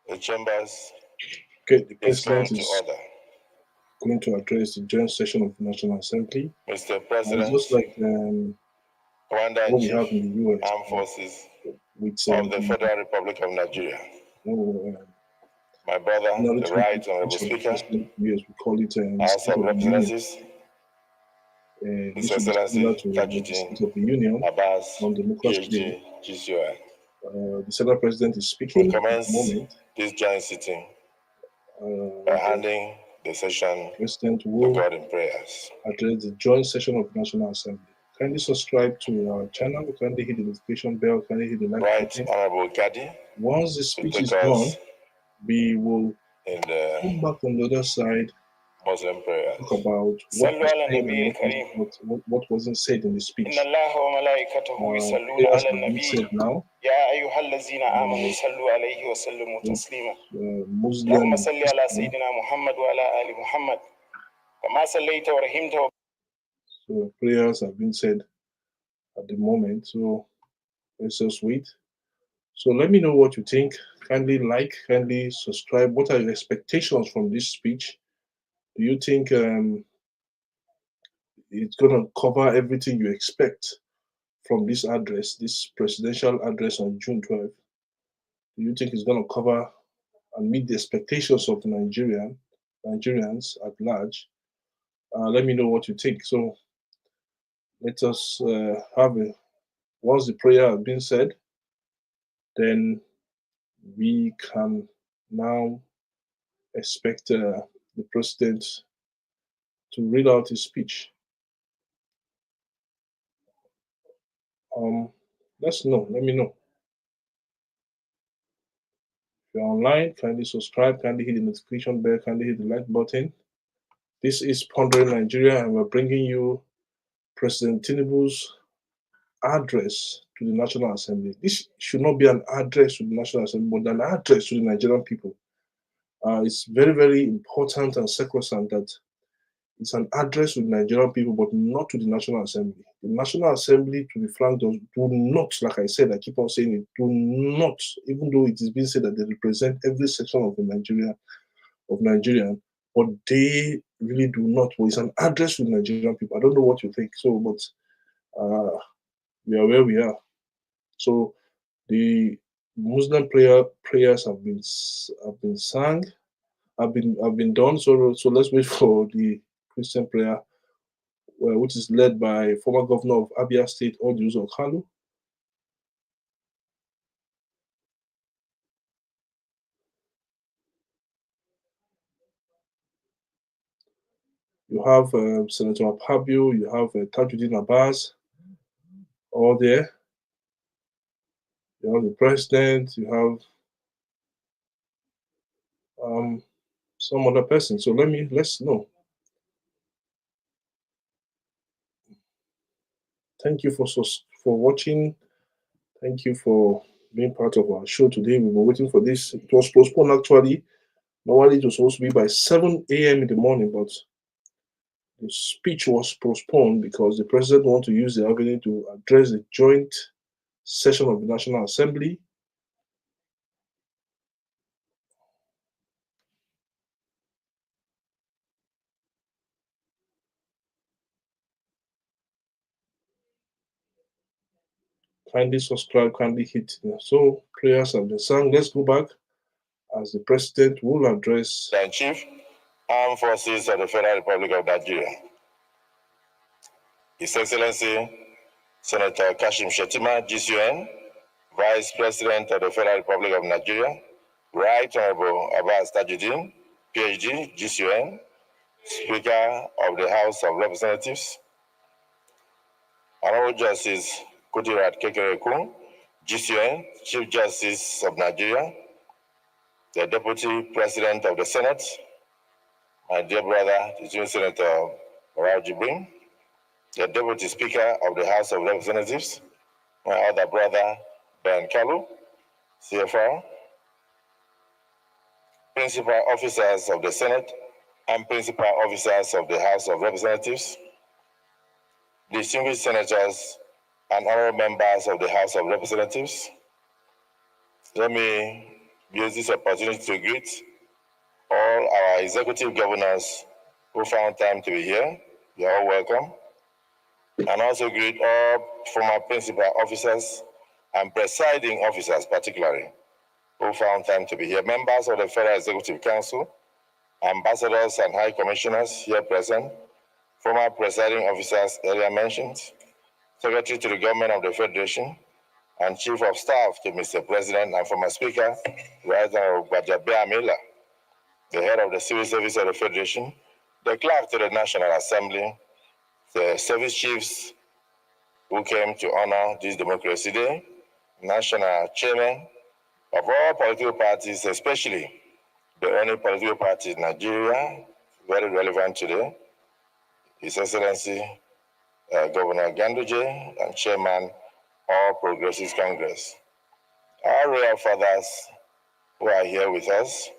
The chambers. Okay, the president is going to address the joint session of the National Assembly. Mr. President, just like Commander what we have in the U.S. Armed Forces with, of the Federal Republic of Nigeria. My brother, the Right Honorable Speaker, yes, we call it House of Representatives, His Excellency State of the Union Abbas, on Democracy Day. GCON. The Senate President is speaking we commence at the moment. This joint sitting by handing the session President to God in prayers. Address the joint session of the National Assembly. Kindly subscribe to our channel. Kindly hit the notification bell. Kindly hit the like button. Honorable Gadi. Once the speech is done, we will come back on the other side. Muslim prayers. Talk about what was said and what wasn't said in the speech. Prayers have been said now. Muslim. So prayers have been said at the moment. So let's just wait. So let me know what you think. Kindly like, kindly subscribe. What are your expectations from this speech? Do you think it's going to cover everything you expect from this address, this presidential address on June 12th? Do you think it's going to cover and meet the expectations of the Nigerians at large? Let me know what you think. So let us have it. Once the prayer has been said, then we can now expect the president to read out his speech. Let me know. If you're online, kindly subscribe, kindly hit the notification bell, kindly hit the like button. This is Pondering Nigeria, and we're bringing you President Tinubu's address to the National Assembly. This should not be an address to the National Assembly, but an address to the Nigerian people. It's very, very important and sacrosanct that it's an address to the Nigerian people, but not to the National Assembly. The National Assembly, to be frank, do not, like I said, I keep on saying it, do not, even though it is being said that they represent every section of the Nigerian, but they really do not. Well, it's an address to the Nigerian people. I don't know what you think. So, but we are where we are. So the Muslim prayers have been sung, have been done. So let's wait for the Christian prayer, which is led by former governor of Abia State, Odiuzo Kalu. You have Senator Apabio, you have Tajuddin Abbas, all there. You have the president, you have some other person. So let's know. Thank you for watching. Thank you for being part of our show today. We've been waiting for this. It was postponed actually. Normally it was supposed to be by 7 a.m. in the morning, but the speech was postponed because the president wanted to use the avenue to address the joint session of the National Assembly. Kindly subscribe, kindly hit. So prayers have been sung. Let's go back as the president will address the Chief Armed Forces of the Federal Republic of Nigeria. His Excellency Senator Kashim Shettima, GCON, Vice President of the Federal Republic of Nigeria, Right Honorable Abbas Tajuddin, PhD, GCON, Speaker of the House of Representatives, Honorable Justice Kudirat Kekerekun, GCON, Chief Justice of Nigeria, the Deputy President of the Senate, my dear brother, the Junior Senator Barao Jibrin, the Deputy Speaker of the House of Representatives, my other brother, Ben Kalu, CFR, principal officers of the Senate and principal officers of the House of Representatives, distinguished senators and honorable members of the House of Representatives, let me use this opportunity to greet all our executive governors who found time to be here. You are all welcome. And also greet all former principal officers and presiding officers particularly who found time to be here. Members of the Federal Executive Council, ambassadors and high commissioners here present, former presiding officers earlier mentioned, Secretary to the Government of the Federation, and Chief of Staff to Mr. President and former Speaker, Right Honorable Ahmed, the head of the Civil Service of the Federation, the clerk to the National Assembly, the service chiefs who came to honor this Democracy Day, national chairman of all political parties, especially the only political party in Nigeria, very relevant today, His Excellency Governor Ganduje, and Chairman All Progressives Congress. Our royal fathers who are here with us,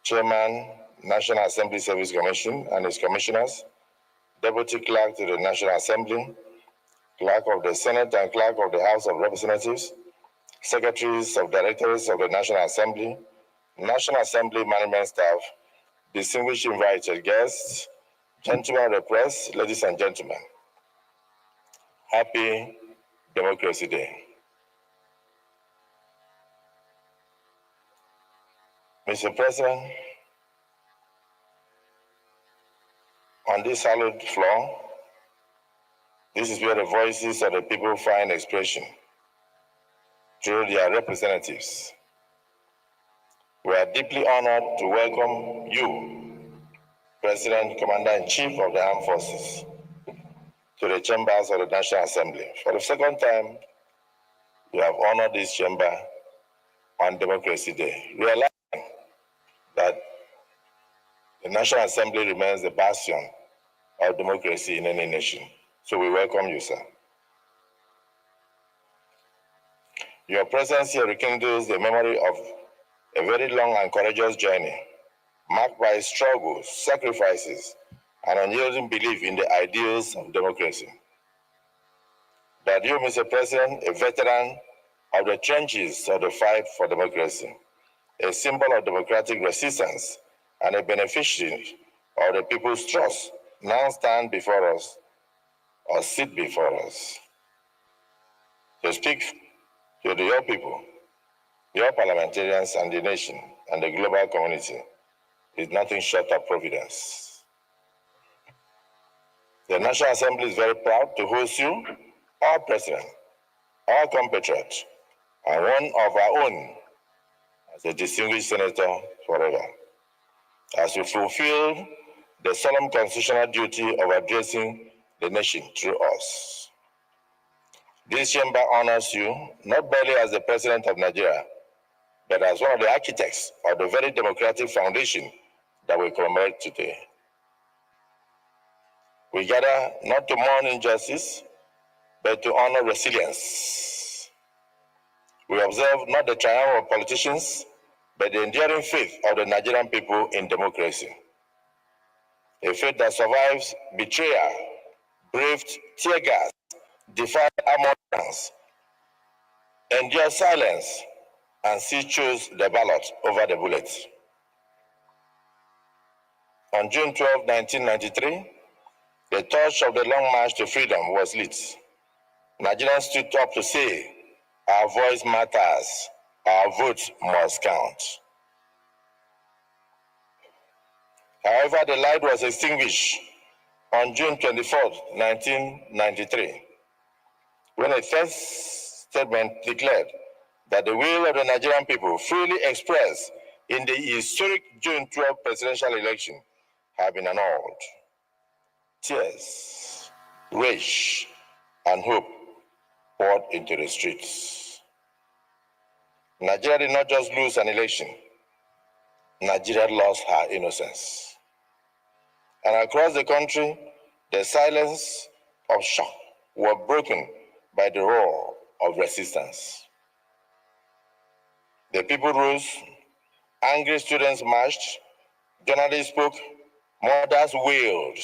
Chairman, National Assembly Service Commission and its commissioners, Deputy Clerk to the National Assembly, Clerk of the Senate and Clerk of the House of Representatives, Secretaries of Directors of the National Assembly, National Assembly management staff, distinguished invited guests, gentlemen of the press, ladies and gentlemen. Happy Democracy Day. Mr. President, on this hallowed floor, this is where the voices of the people find expression through their representatives. We are deeply honored to welcome you, President, Commander-in-Chief of the Armed Forces, to the chambers of the National Assembly. For the second time, you have honored this chamber on Democracy Day, realizing that the National Assembly remains the bastion of democracy in any nation. So we welcome you, sir. Your presence here rekindles the memory of a very long and courageous journey, marked by struggles, sacrifices, and unyielding belief in the ideals of democracy. That you, Mr. President, a veteran of the trenches of the fight for democracy, a symbol of democratic resistance, and a beneficiary of the people's trust, now stand before us or sit before us to speak to your people, your parliamentarians, and the nation and the global community is nothing short of providence. The National Assembly is very proud to host you, our president, our compatriot, and one of our own, as a distinguished senator forever, as you fulfill the solemn constitutional duty of addressing the nation through us. This chamber honors you not barely as the President of Nigeria, but as one of the architects of the very democratic foundation that we commemorate today. We gather not to mourn injustice, but to honor resilience. We observe not the triumph of politicians, but the enduring faith of the Nigerian people in democracy. A faith that survives betrayal, braved tear gas, defied arrogance, endured silence, and still chose the ballot over the bullet. On June 12, 1993, the torch of the long march to freedom was lit. Nigerians stood up to say, our voice matters, our vote must count. However, the light was extinguished on June 24, 1993, when a first statement declared that the will of the Nigerian people, freely expressed in the historic June 12 presidential election, had been annulled. Tears, rage, and hope poured into the streets. Nigeria did not just lose an election, Nigeria lost her innocence. And across the country, the silence of shock was broken by the roar of resistance. The people rose, angry students marched, journalists spoke, mothers wailed.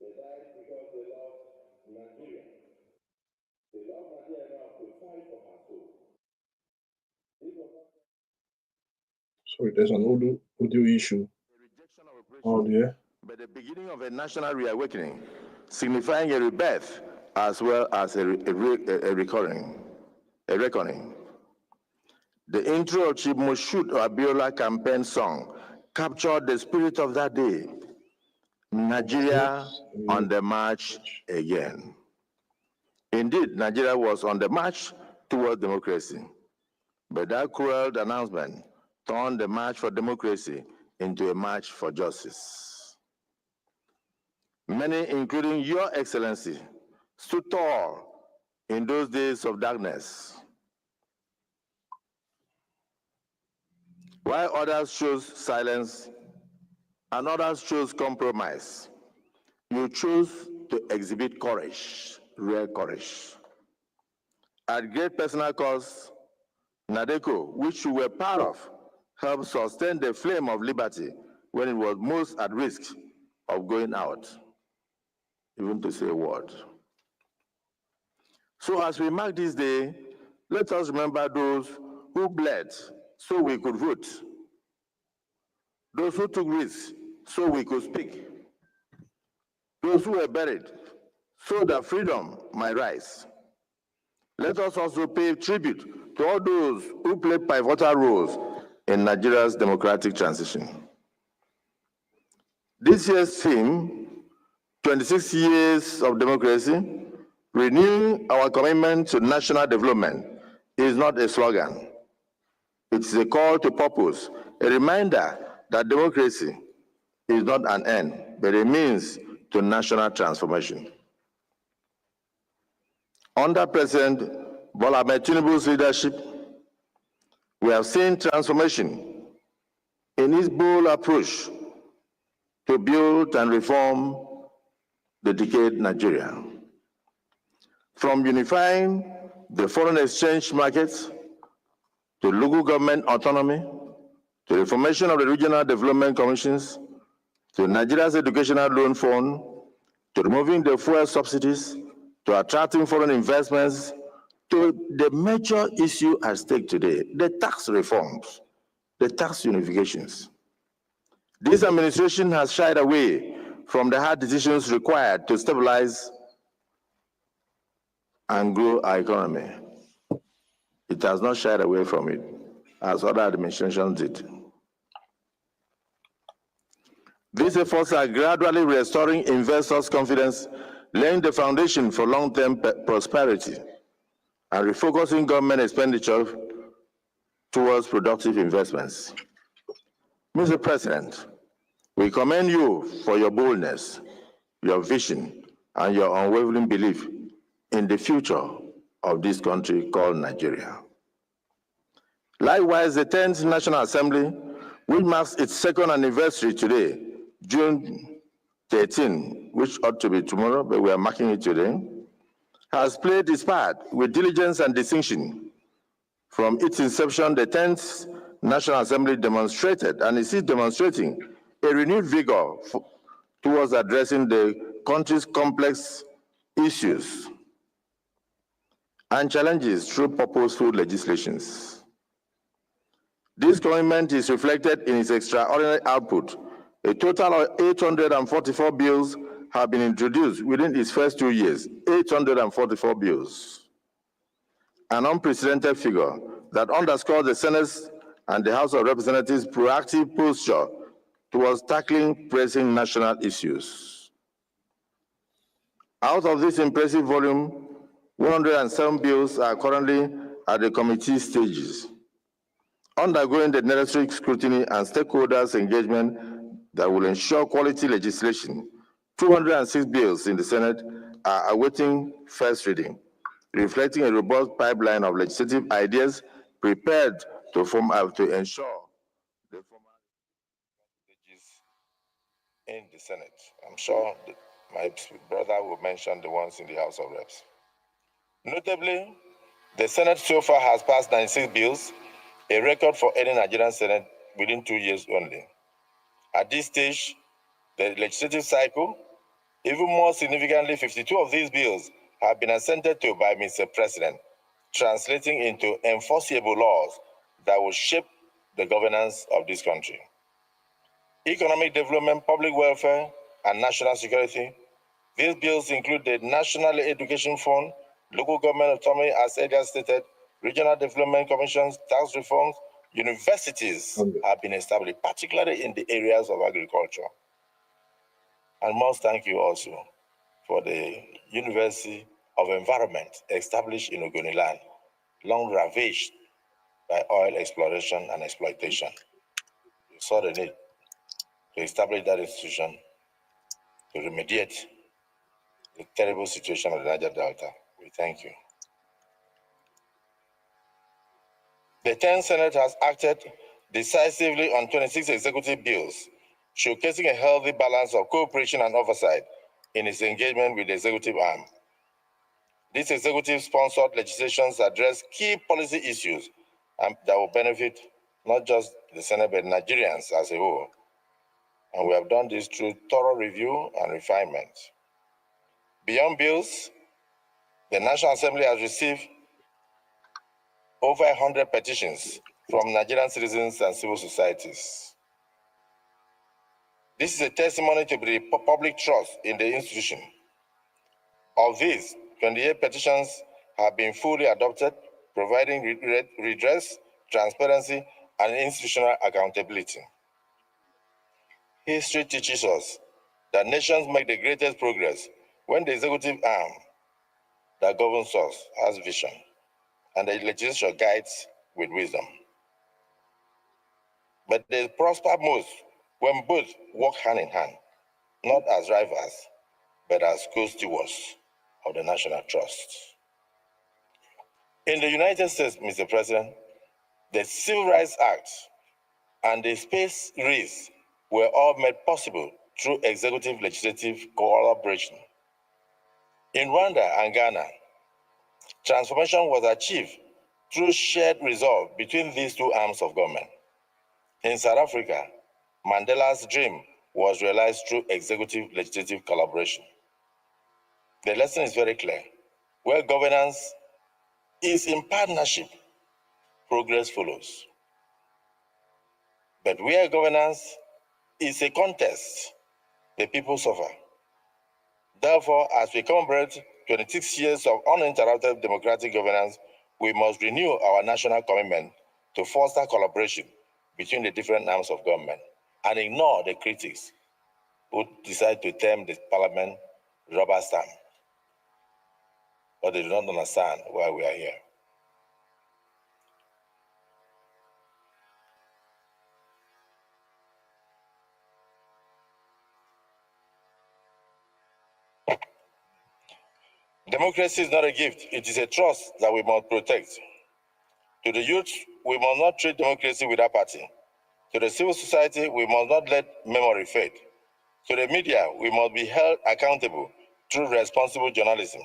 They died because they loved Nigeria. They loved Nigeria enough to fight for her soul. Sorry, there's an audio issue. Oh, yeah. But the beginning of a national reawakening, signifying a rebirth as well as a reckoning. The intro of Chief MKO Abiola campaign song captured the spirit of that day. Nigeria on the march again. Indeed, Nigeria was on the march towards democracy. But that cruel announcement turned the march for democracy into a march for justice. Many, including Your Excellency, stood tall in those days of darkness, while others chose silence and others chose compromise. You chose to exhibit courage, rare courage. At great personal cost, NADECO, which you were part of, helped sustain the flame of liberty when it was most at risk of going out, even to say a word. So as we mark this day, let us remember those who bled so we could vote, those who took risks so we could speak, those who were buried so that freedom might rise. Let us also pay tribute to all those who played pivotal roles in Nigeria's democratic transition. This year's theme, 26 years of democracy, renewing our commitment to national development, is not a slogan. It's a call to purpose, a reminder that democracy is not an end, but a means to national transformation. Under President Bola Tinubu's leadership, we have seen transformation in his bold approach to build and reform the decayed Nigeria. From unifying the foreign exchange markets, to local government autonomy, to the formation of the regional development commissions, to Nigeria's educational loan fund, to removing the fuel subsidies, to attracting foreign investments, to the major issue at stake today, the tax reforms, the tax unifications. This administration has shied away from the hard decisions required to stabilize and grow our economy. It has not shied away from it, as other administrations did. These efforts are gradually restoring investors' confidence, laying the foundation for long-term prosperity, and refocusing government expenditure towards productive investments. Mr. President, we commend you for your boldness, your vision, and your unwavering belief in the future of this country called Nigeria. Likewise, the 10th National Assembly, which marks its second anniversary today, June 13, which ought to be tomorrow, but we are marking it today, has played its part with diligence and distinction. From its inception, the 10th National Assembly demonstrated, and is still demonstrating, a renewed vigor towards addressing the country's complex issues and challenges through purposeful legislations. This commitment is reflected in its extraordinary output. A total of 844 bills have been introduced within its first 2 years, 844 bills. An unprecedented figure that underscores the Senate and the House of Representatives' proactive posture towards tackling pressing national issues. Out of this impressive volume, 107 bills are currently at the committee stages, undergoing the necessary scrutiny and stakeholders' engagement that will ensure quality legislation. 206 bills in the Senate are awaiting first reading, reflecting a robust pipeline of legislative ideas prepared to ensure the formal stages in the Senate. I'm sure my brother will mention the ones in the House of Reps. Notably, the Senate so far has passed 96 bills, a record for any Nigerian Senate within 2 years only. At this stage, the legislative cycle, even more significantly, 52 of these bills have been assented to by Mr. President, translating into enforceable laws that will shape the governance of this country. Economic development, public welfare, and national security. These bills include the National Education Fund, local government autonomy, as earlier stated, regional development commissions, tax reforms, universities have been established, particularly in the areas of agriculture. And most thank you also for the University of Environment established in Ogoniland, long ravaged by oil exploration and exploitation. You saw the need to establish that institution to remediate the terrible situation of the Niger Delta. We thank you. The 10th Senate has acted decisively on 26 executive bills, showcasing a healthy balance of cooperation and oversight in its engagement with the executive arm. These executive-sponsored legislations address key policy issues that will benefit not just the Senate, but Nigerians as a whole. And we have done this through thorough review and refinement. Beyond bills, the National Assembly has received over 100 petitions from Nigerian citizens and civil societies. This is a testimony to the public trust in the institution. Of these, 28 petitions have been fully adopted, providing redress, transparency, and institutional accountability. History teaches us that nations make the greatest progress when the executive arm that governs us has vision and the legislature guides with wisdom. But they prosper most when both work hand in hand, not as rivals, but as co-stewards of the national trust. In the United States, Mr. President, the Civil Rights Act and the space race were all made possible through executive-legislative collaboration. In Rwanda and Ghana, transformation was achieved through shared resolve between these two arms of government. In South Africa, Mandela's dream was realized through executive-legislative collaboration. The lesson is very clear. Where governance is in partnership, progress follows. But where governance is a contest, the people suffer. Therefore, as we commemorate 26 years of uninterrupted democratic governance, we must renew our national commitment to foster collaboration between the different arms of government and ignore the critics who decide to term the parliament rubber stamp. But they do not understand why we are here. Democracy is not a gift, it is a trust that we must protect. To the youth, we must not treat democracy with apathy. To the civil society, we must not let memory fade. To the media, we must be held accountable through responsible journalism.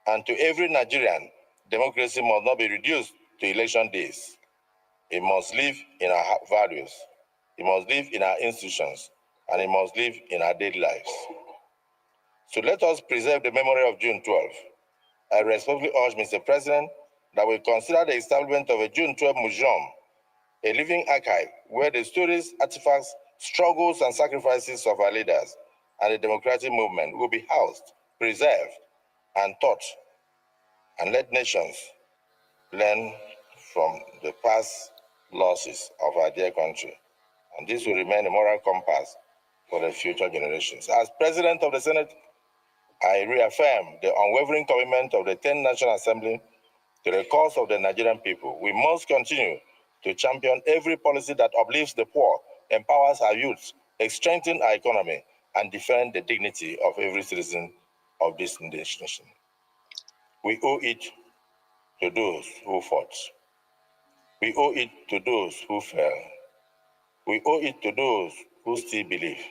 And to every Nigerian, democracy must not be reduced to election days. It must live in our values. It must live in our institutions. And it must live in our daily lives. So let us preserve the memory of June 12. I respectfully urge Mr. President that we consider the establishment of a June 12 museum, a living archive where the stories, artifacts, struggles, and sacrifices of our leaders and the democratic movement will be housed, preserved, and taught. And let nations learn from the past losses of our dear country. And this will remain a moral compass for the future generations. As President of the Senate, I reaffirm the unwavering commitment of the 10th National Assembly to the cause of the Nigerian people. We must continue to champion every policy that uplifts the poor, empowers our youth, strengthens our economy, and defend the dignity of every citizen of this nation. We owe it to those who fought. We owe it to those who fell. We owe it to those who still believe.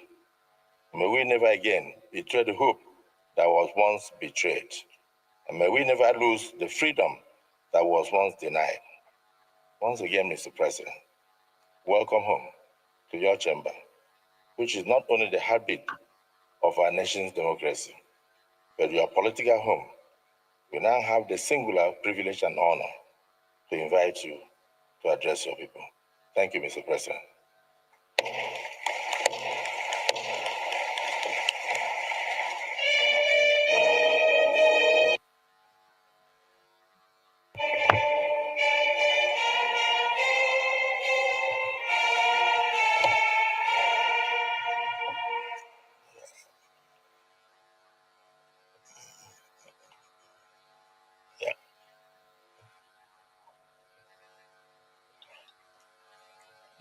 May we never again betray the hope that was once betrayed. And may we never lose the freedom that was once denied. Once again, Mr. President, welcome home to your chamber, which is not only the heartbeat of our nation's democracy, but your political home. We now have the singular privilege and honor to invite you to address your people. Thank you, Mr. President.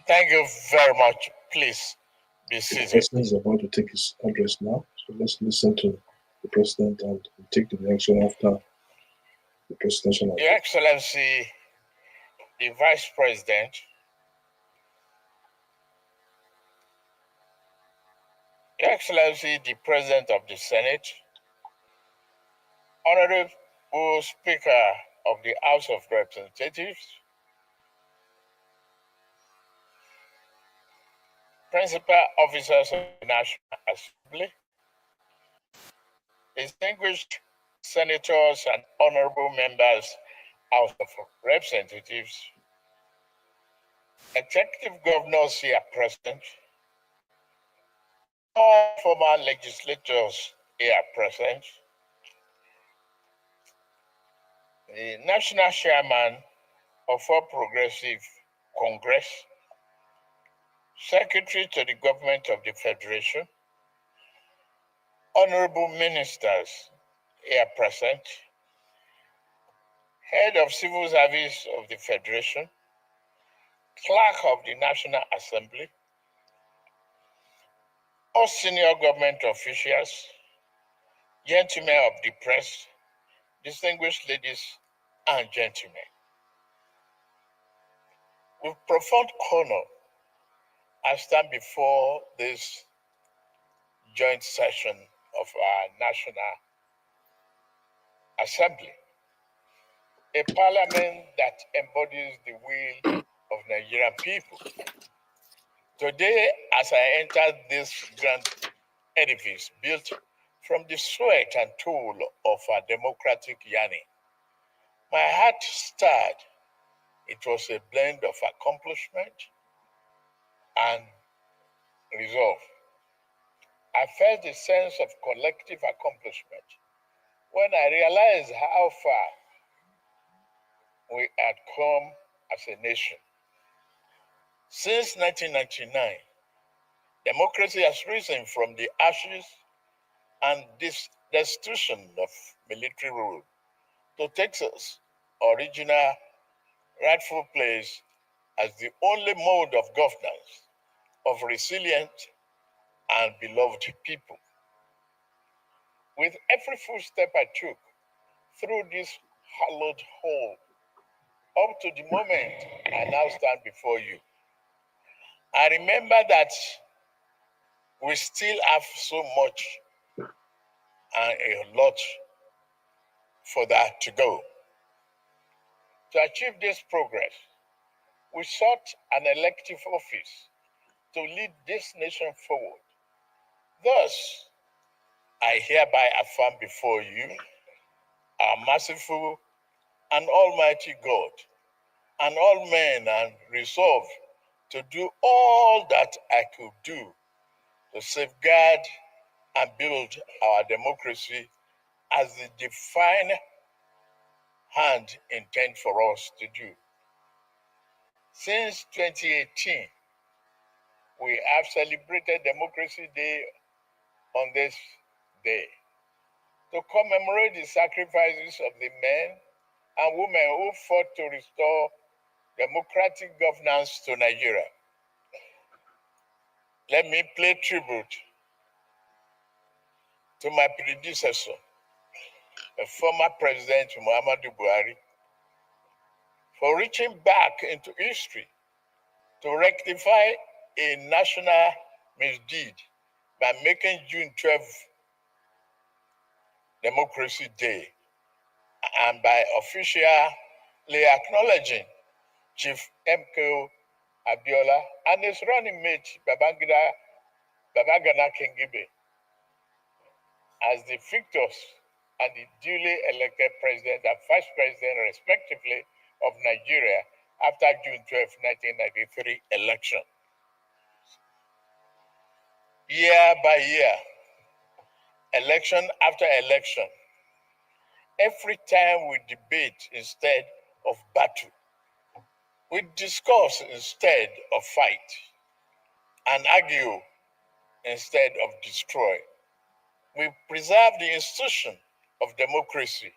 Thank you very much. Please be seated. The president is about to take his address now, so let's listen to the president and take the reaction after the presidential address. Your Excellency, the Vice President, Your Excellency, the President of the Senate, Honorable Speaker of the House of Representatives, Principal Officers of the National Assembly, distinguished senators and honorable members House of Representatives, executive governors here present, all former legislators here present, the National Chairman of All Progressive Congress, Secretary to the Government of the Federation, honorable ministers here present, Head of Civil Service of the Federation, Clerk of the National Assembly, all senior government officials, gentlemen of the press, distinguished ladies and gentlemen. With profound honor, I stand before this joint session of our National Assembly, a parliament that embodies the will of Nigerian people. Today, as I enter this grand edifice built from the sweat and toil of our democratic yearning, my heart stirred. It was a blend of accomplishment and resolve. I felt a sense of collective accomplishment when I realized how far we had come as a nation. Since 1999, democracy has risen from the ashes and destitution of military rule to take its original rightful place as the only mode of governance of resilient and beloved people. With every footstep I took through this hallowed hall, up to the moment I now stand before you, I remember that we still have so much and a lot for that to go. To achieve this progress, we sought an elective office to lead this nation forward. Thus, I hereby affirm before you, our merciful and almighty God, and all men, and resolve to do all that I could do to safeguard and build our democracy as the divine hand intend for us to do. Since 2018, we have celebrated Democracy Day on this day to commemorate the sacrifices of the men and women who fought to restore democratic governance to Nigeria. Let me pay tribute to my predecessor, the former President Muhammadu Buhari, for reaching back into history to rectify a national misdeed by making June 12th Democracy Day and by officially acknowledging Chief MKO Abiola and his running mate Babagana Kingibe as the victors and the duly elected president and vice president, respectively, of Nigeria after June 12, 1993 election. Year by year, election after election, every time we debate instead of battle, we discuss instead of fight, and argue instead of destroy. We preserve the institution of democracy.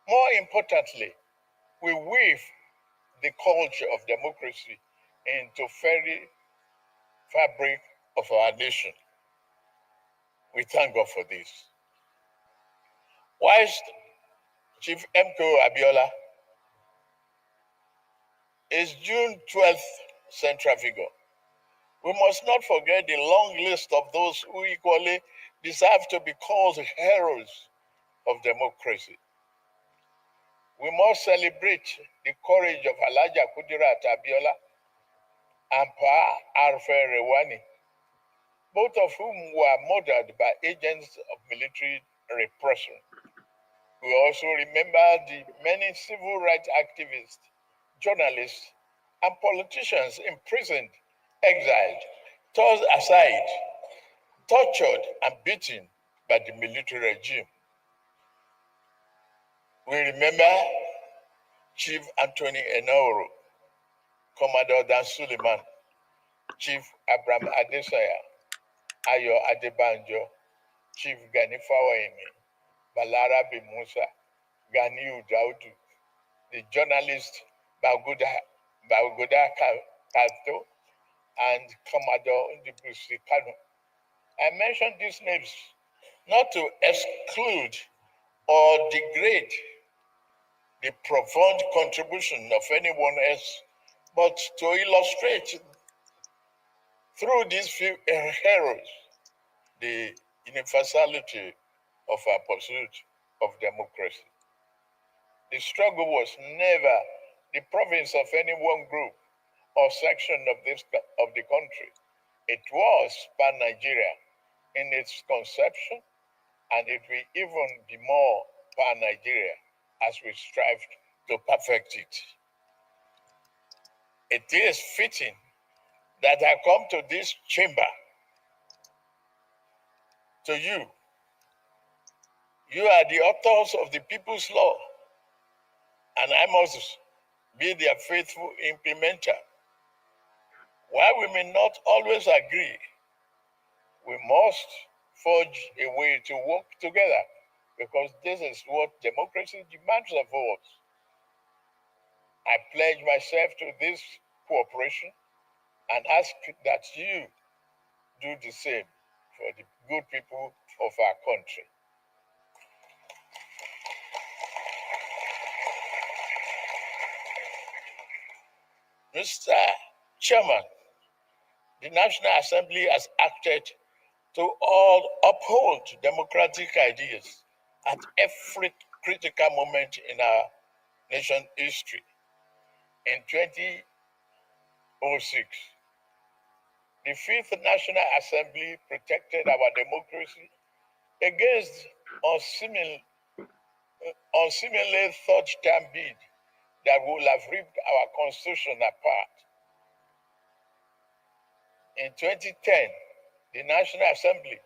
More importantly, we weave the culture of democracy into very fabric of our nation. We thank God for this. Whilst Chief MKO Abiola is June 12th central figure, we must not forget the long list of those who equally deserve to be called heroes of democracy. We must celebrate the courage of Alhaja Kudirat Abiola and Pa Arfe Rewani, both of whom were murdered by agents of military repression. We also remember the many civil rights activists, journalists, and politicians imprisoned, exiled, tossed aside, tortured, and beaten by the military regime. We remember Chief Anthony Enoro, Commodore Dan Suleiman, Chief Abraham Adesanya, Ayo Adebanjo, Chief Gani Fawayemi, Balarabe Musa, Ganiu Daudu, the journalist Bagoda Kato, and Commodore Ndibusi Kanu. I mention these names not to exclude or degrade the profound contribution of anyone else, but to illustrate through these few heroes the universality of our pursuit of democracy. The struggle was never the province of any one group or section of the country. It was pan-Nigeria in its conception, and it will even be more pan-Nigeria as we strive to perfect it. It is fitting that I come to this chamber to you. You are the authors of the People's Law, and I must be their faithful implementer. While we may not always agree, we must forge a way to work together because this is what democracy demands of us. I pledge myself to this cooperation and ask that you do the same for the good people of our country. Mr. Chairman, the National Assembly has acted to all uphold democratic ideas at every critical moment in our nation's history. In 2006, the Fifth National Assembly protected our democracy against unseemly third-term bid that would have ripped our constitution apart. In 2010, the National Assembly,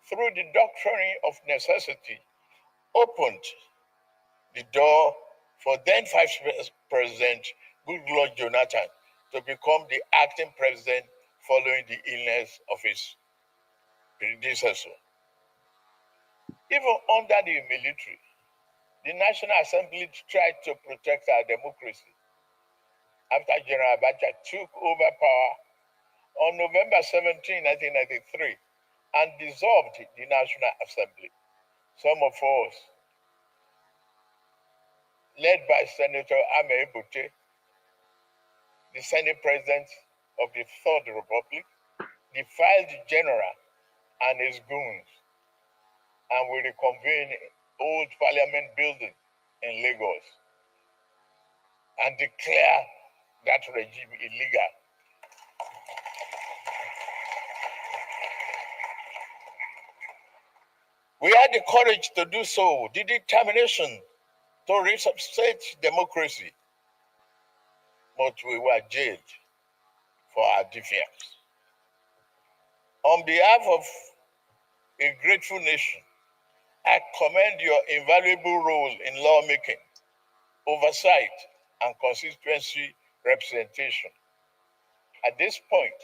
through the doctrine of necessity, opened the door for then Vice President Goodluck Jonathan to become the acting president following the illness of his predecessor. Even under the military, the National Assembly tried to protect our democracy. After General Abacha took over power on November 17, 1993, and dissolved the National Assembly, some of us led by Senator Ahmed, the Senate President of the Third Republic, defied the general and his goons, and we reconvene old Parliament building in Lagos and declare that regime illegal. We had the courage to do so, the determination to resuscitate democracy, but we were jailed for our defiance. On behalf of a grateful nation, I commend your invaluable role in lawmaking, oversight, and constituency representation. At this point,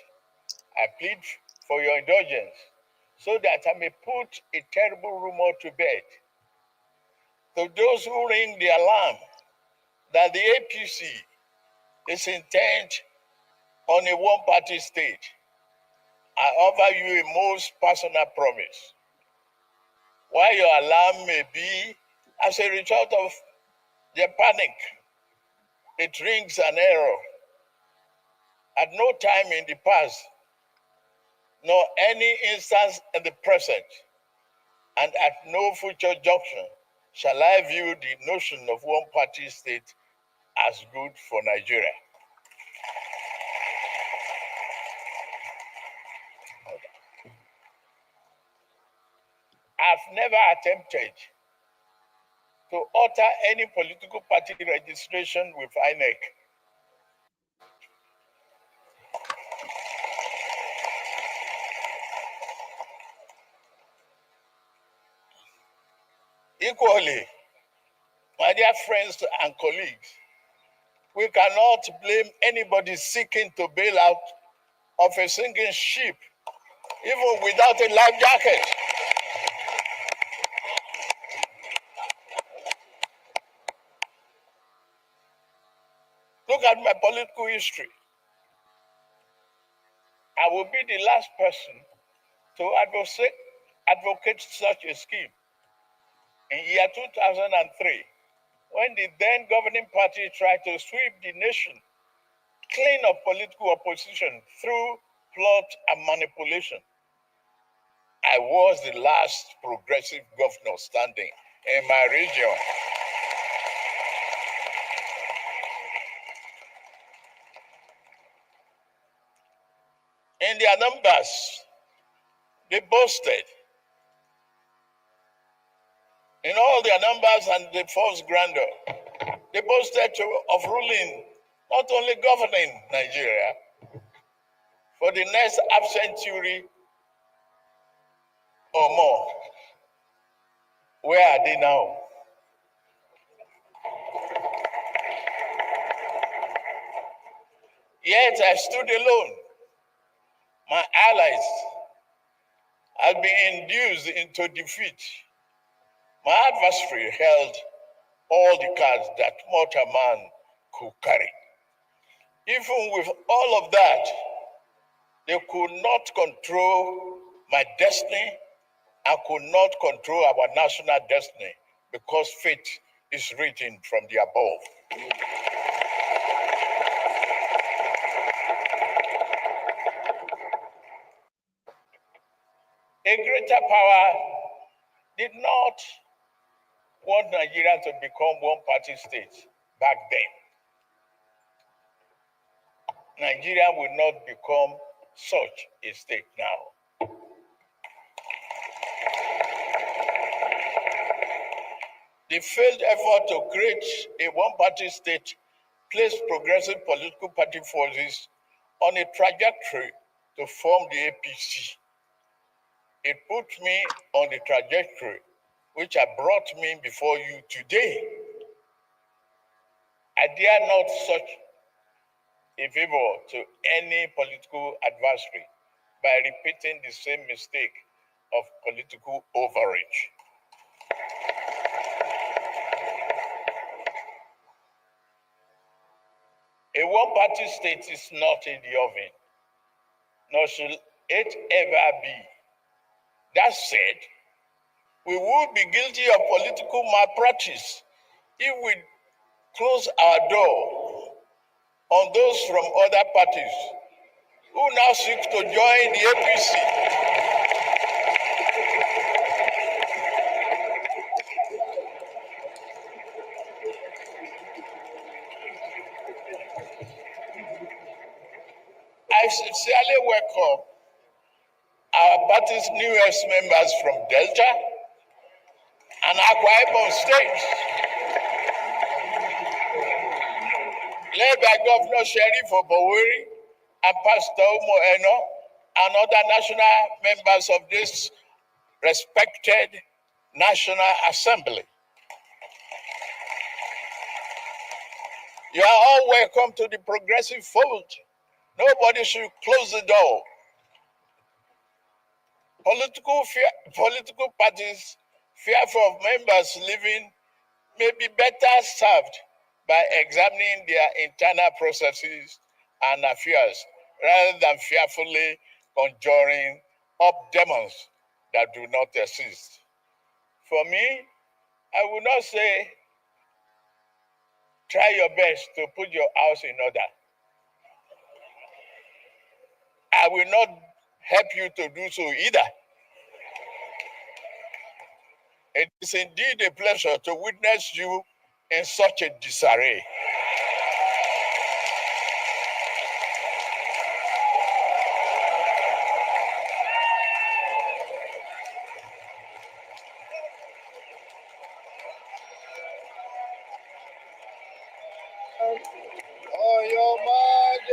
I plead for your indulgence so that I may put a terrible rumor to bed. To those who ring the alarm that the APC is intent on a one-party state, I offer you a most personal promise. While your alarm may be as a result of their panic, it rings an error. At no time in the past, nor any instance in the present, and at no future junction, shall I view the notion of one-party state as good for Nigeria. I've never attempted to alter any political party registration with INEC. Equally, my dear friends and colleagues, we cannot blame anybody seeking to bail out of a sinking ship, even without a life jacket. Look at my political history. I will be the last person to advocate such a scheme. In year 2003, when the then governing party tried to sweep the nation clean of political opposition through plot and manipulation, I was the last progressive governor standing in my region. In their numbers, they boasted. In all their numbers and the false grandeur, they boasted of ruling, not only governing Nigeria, for the next half century or more. Where are they now? Yet I stood alone. My allies had been induced into defeat. My adversary held all the cards that mortal man could carry. Even with all of that, they could not control my destiny and could not control our national destiny because fate is written from the above. A greater power did not want Nigeria to become one-party state back then. Nigeria will not become such a state now. The failed effort to create a one-party state placed progressive political party forces on a trajectory to form the APC. It put me on the trajectory which has brought me before you today. I dare not such a favor to any political adversary by repeating the same mistake of political overreach. A one-party state is not in the oven, nor should it ever be. That said, we would be guilty of political malpractice if we close our door on those from other parties who now seek to join the APC. I sincerely welcome our party's newest members from Delta and Akwa Ibom states, led by Governor Sheriff Oboweri and Pastor Umo Eno and other national members of this respected National Assembly. You are all welcome to the progressive fold. Nobody should close the door. Political parties fearful of members leaving may be better served by examining their internal processes and affairs rather than fearfully conjuring up demons that do not exist. For me, I would not say try your best to put your house in order. I will not help you to do so either. It is indeed a pleasure to witness you in such a disarray. On your mind,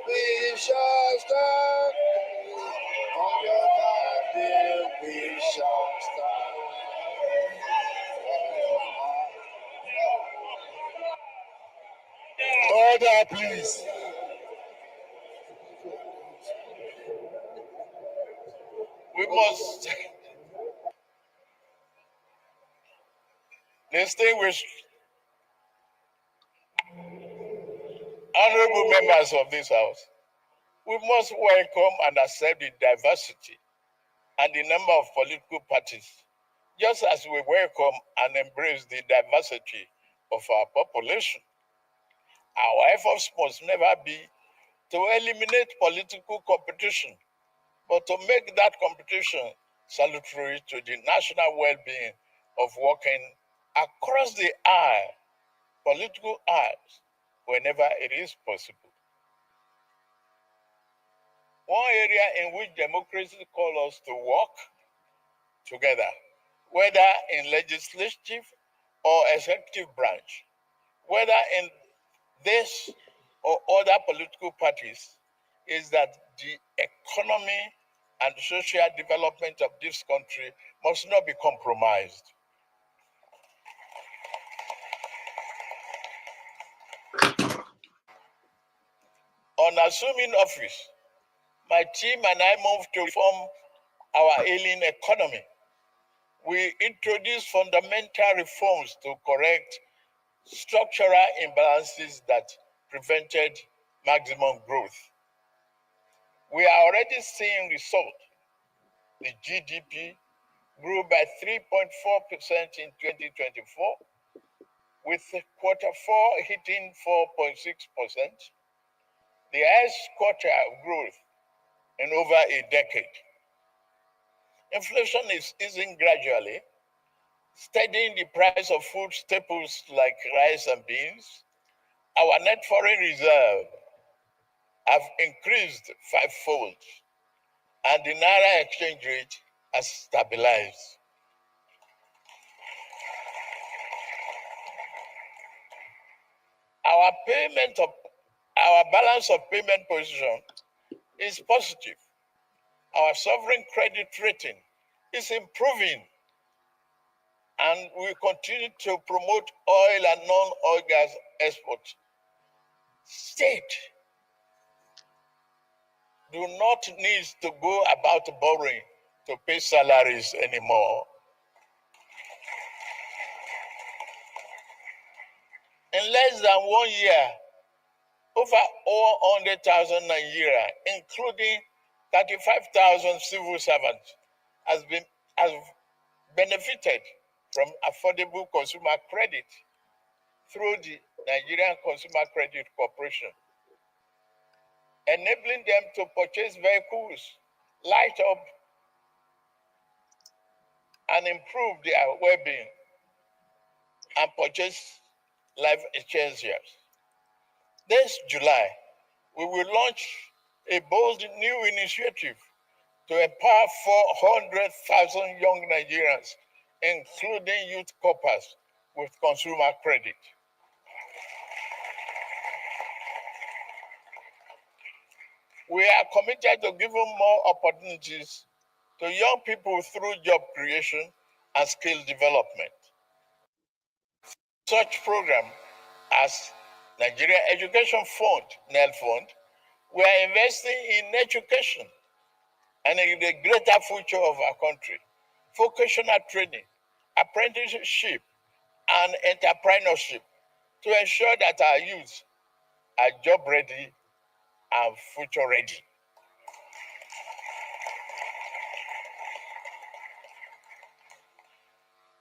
we shall stand. On your mind, we shall stand. Order, please. We must distinguish honorable members of this House. We must welcome and accept the diversity and the number of political parties, just as we welcome and embrace the diversity of our population. Our efforts must never be to eliminate political competition, but to make that competition salutary to the national well-being of working across the aisle, political aisles, whenever it is possible. One area in which democracy calls us to work together, whether in legislative or executive branch, whether in this or other political parties, is that the economy and social development of this country must not be compromised. On assuming office, my team and I moved to reform our ailing economy. We introduced fundamental reforms to correct structural imbalances that prevented maximum growth. We are already seeing results. The GDP grew by 3.4% in 2024, with quarter four hitting 4.6%, the highest quarter of growth in over a decade. Inflation is easing gradually, steadying the price of food staples like rice and beans. Our net foreign reserve have increased fivefold, and the Naira exchange rate has stabilized. Our balance of payment position is positive. Our sovereign credit rating is improving, and we continue to promote oil and non-oil gas export. State do not need to go about borrowing to pay salaries anymore. In less than 1 year, over 100,000 Nigerians, including 35,000 civil servants, have benefited from affordable consumer credit through the Nigerian Consumer Credit Corporation, enabling them to purchase vehicles, light up, and improve their well-being, and purchase life essentials. This July, we will launch a bold new initiative to empower 400,000 young Nigerians, including youth corpers, with consumer credit. We are committed to giving more opportunities to young people through job creation and skill development. Such programs as Nigerian Education Fund, NEL Fund, we are investing in education and in the greater future of our country, vocational training, apprenticeship, and entrepreneurship to ensure that our youth are job ready and future ready.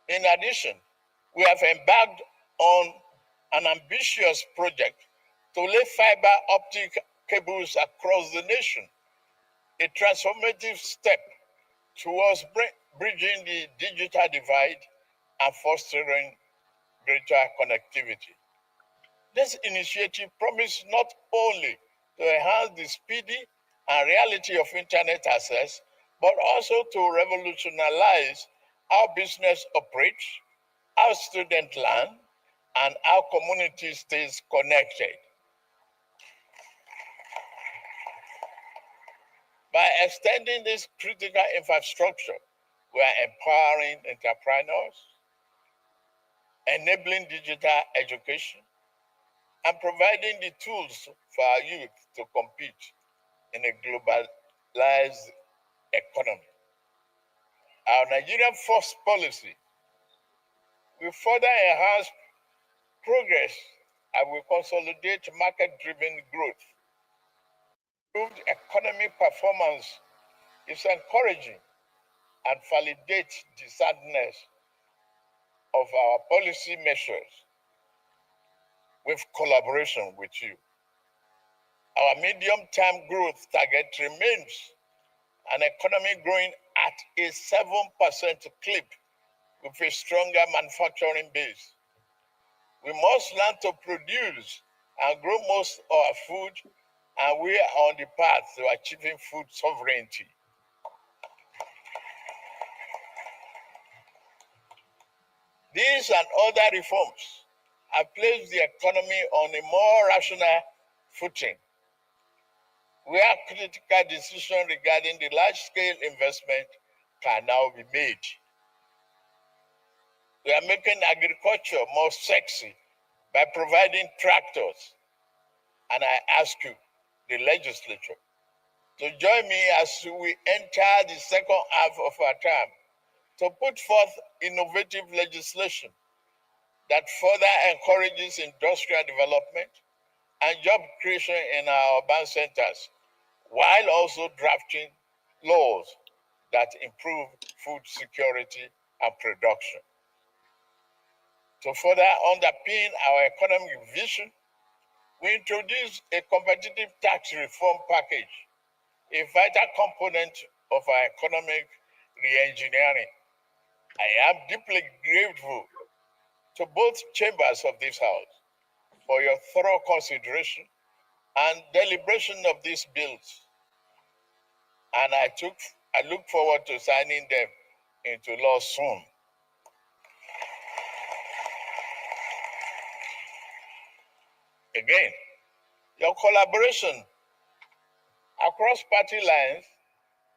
In addition, we have embarked on an ambitious project to lay fiber optic cables across the nation, a transformative step towards bridging the digital divide and fostering greater connectivity. This initiative promises not only to enhance the speedy and reality of internet access, but also to revolutionize how business operates, how students learn, and how community stays connected. By extending this critical infrastructure, we are empowering entrepreneurs, enabling digital education, and providing the tools for our youth to compete in a globalized economy. Our Nigerian First policy will further enhance progress and will consolidate market-driven growth. Improved economic performance is encouraging and validates the soundness of our policy measures with collaboration with you. Our medium-term growth target remains an economy growing at a 7% clip with a stronger manufacturing base. We must learn to produce and grow most of our food, and we are on the path to achieving food sovereignty. These and other reforms have placed the economy on a more rational footing, where critical decisions regarding the large-scale investment can now be made. We are making agriculture more sexy by providing tractors, and I ask you, the legislature, to join me as we enter the second half of our term to put forth innovative legislation that further encourages industrial development and job creation in our urban centers, while also drafting laws that improve food security and production. To further underpin our economic vision, we introduced a competitive tax reform package, a vital component of our economic re-engineering. I am deeply grateful to both chambers of this House for your thorough consideration and deliberation of these bills. And I look forward to signing them into law soon. Again, your collaboration across party lines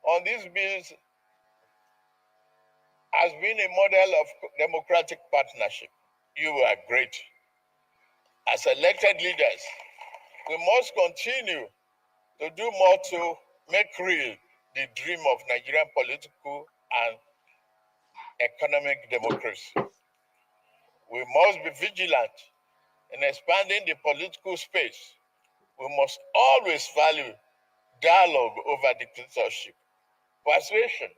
on these bills has been a model of democratic partnership. You are great. As elected leaders, we must continue to do more to make real the dream of Nigerian political and economic democracy. We must be vigilant in expanding the political space. We must always value dialogue over dictatorship, persuasion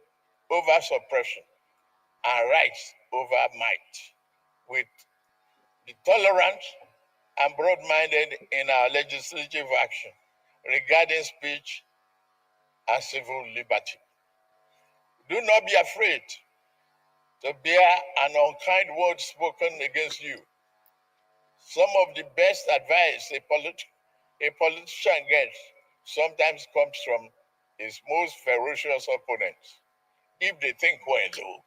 over suppression, and rights over might, with the tolerant and broad-minded in our legislative action regarding speech and civil liberty. Do not be afraid to bear an unkind word spoken against you. Some of the best advice a politician gets sometimes comes from his most ferocious opponents, if they think well, though.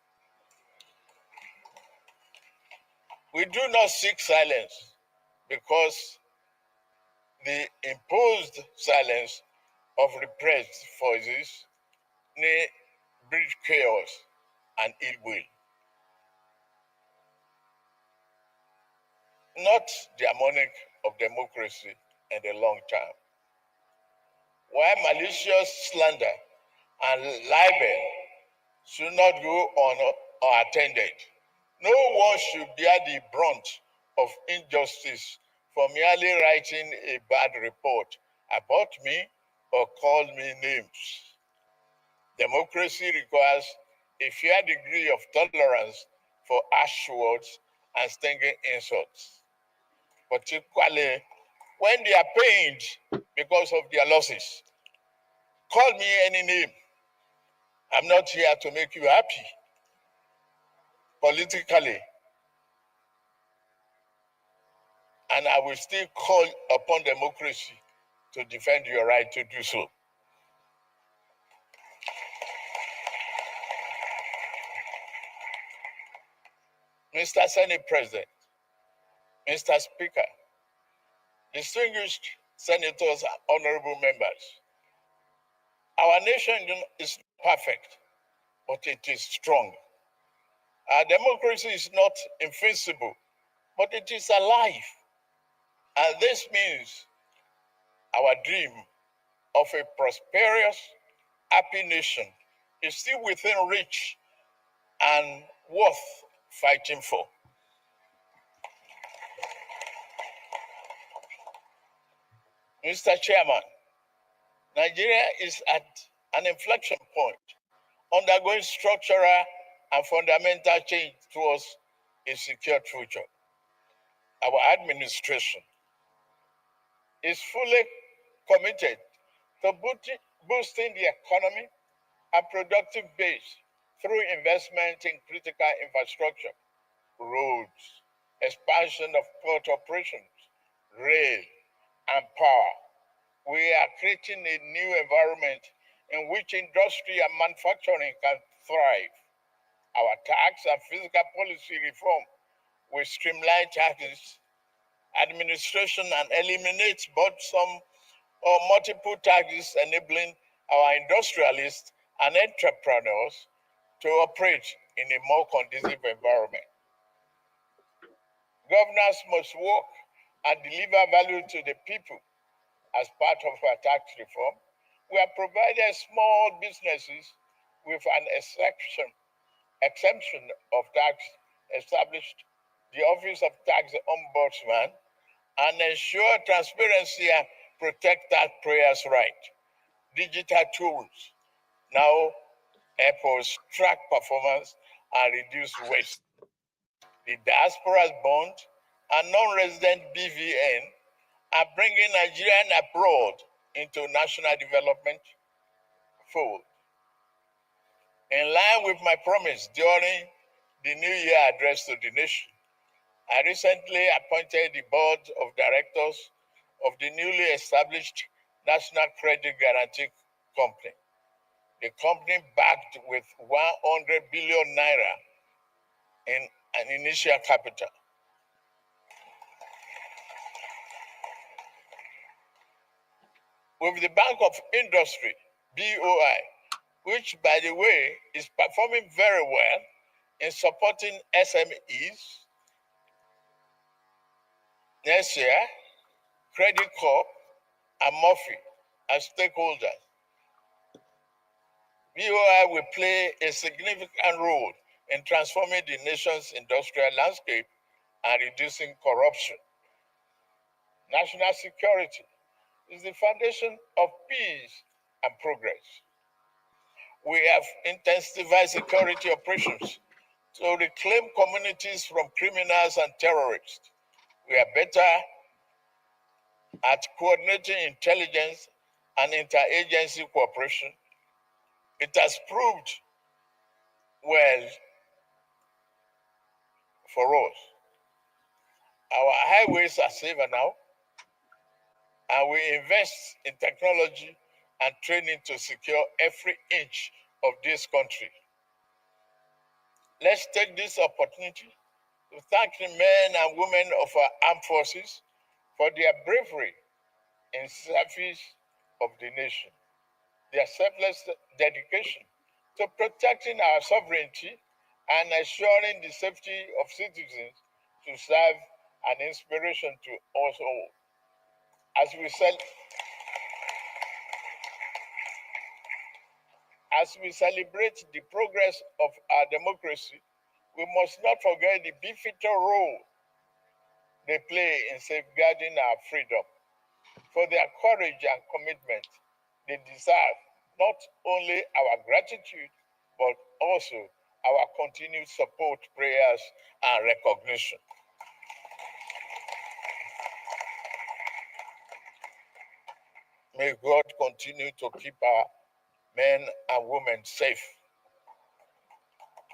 We do not seek silence because the imposed silence of repressed voices may breed chaos and ill will. Not the harmonic of democracy in the long term. While malicious slander and libel should not go unattended, no one should bear the brunt of injustice for merely writing a bad report about me or call me names. Democracy requires a fair degree of tolerance for harsh words and stinging insults, particularly when they are pained because of their losses. Call me any name. I'm not here to make you happy politically, and I will still call upon democracy to defend your right to do so. Mr. Senate President, Mr. Speaker, distinguished senators and honorable members, our nation is not perfect, but it is strong. Our democracy is not invincible, but it is alive. And this means our dream of a prosperous, happy nation is still within reach and worth fighting for. Mr. Chairman, Nigeria is at an inflection point, undergoing structural and fundamental change towards a secure future. Our administration is fully committed to boosting the economy and productive base through investment in critical infrastructure, roads, expansion of port operations, rail, and power. We are creating a new environment in which industry and manufacturing can thrive. Our tax and fiscal policy reform will streamline taxes, administration, and eliminate both some or multiple taxes, enabling our industrialists and entrepreneurs to operate in a more conducive environment. Governors must work and deliver value to the people. As part of our tax reform, we have provided small businesses with an exemption of tax, established the Office of Tax Ombudsman, and ensure transparency and protect taxpayers' rights. Digital tools now help us track performance and reduce waste. The diaspora's bond and non-resident BVN are bringing Nigerian abroad into national development fold. In line with my promise during the New Year address to the nation, I recently appointed the board of directors of the newly established National Credit Guarantee Company. The company backed with 100 billion naira in an initial capital. With the Bank of Industry, BOI, which, by the way, is performing very well in supporting SMEs. Next year, Credit Corp and Murphy as stakeholders. BOI will play a significant role in transforming the nation's industrial landscape and reducing corruption. National security is the foundation of peace and progress. We have intensified security operations to reclaim communities from criminals and terrorists. We are better at coordinating intelligence and interagency cooperation. It has proved well for us. Our highways are safer now, and we invest in technology and training to secure every inch of this country. Let's take this opportunity to thank the men and women of our armed forces for their bravery in service of the nation, their selfless dedication to protecting our sovereignty and ensuring the safety of citizens to serve an inspiration to us all. As we celebrate the progress of our democracy, we must not forget the pivotal role they play in safeguarding our freedom. For their courage and commitment, they deserve not only our gratitude, but also our continued support, prayers, and recognition. May God continue to keep our men and women safe.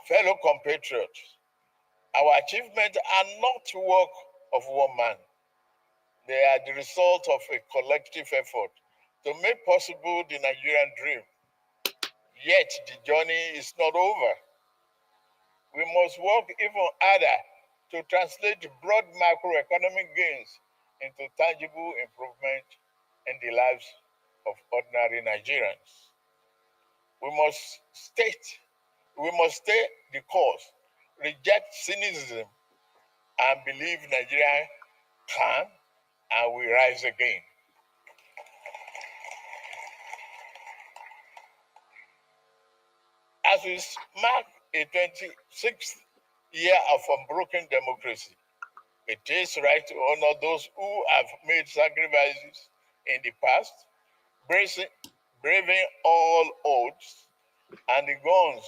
Fellow compatriots, our achievements are not the work of one man. They are the result of a collective effort to make possible the Nigerian dream. Yet the journey is not over. We must work even harder to translate broad macroeconomic gains into tangible improvement in the lives of ordinary Nigerians. We must stay the course, reject cynicism, and believe Nigeria can and will rise again. As we mark a 26th year of unbroken democracy, it is right to honor those who have made sacrifices in the past, braving all odds and the guns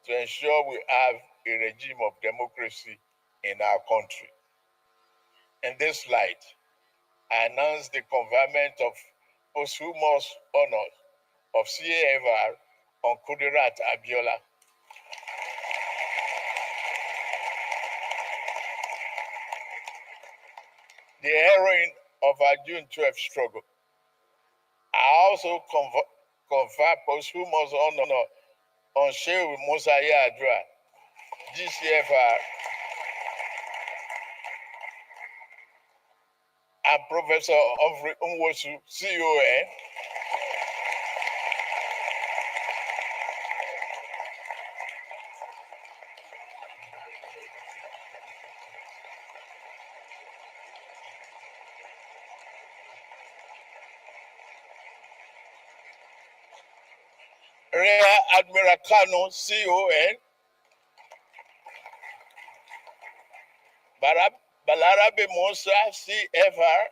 to ensure we have a regime of democracy in our country. In this light, I announce the conferment of posthumous honors of CAFR on Kudirat Abiola, the heroine of our June 12th struggle. I also confer posthumous honor on Sheikh Musa Yadra, GCFR, and Professor Humphrey Nwosu, CON, Rear Admiral Kano, CON, Balarabe Musa, CFR,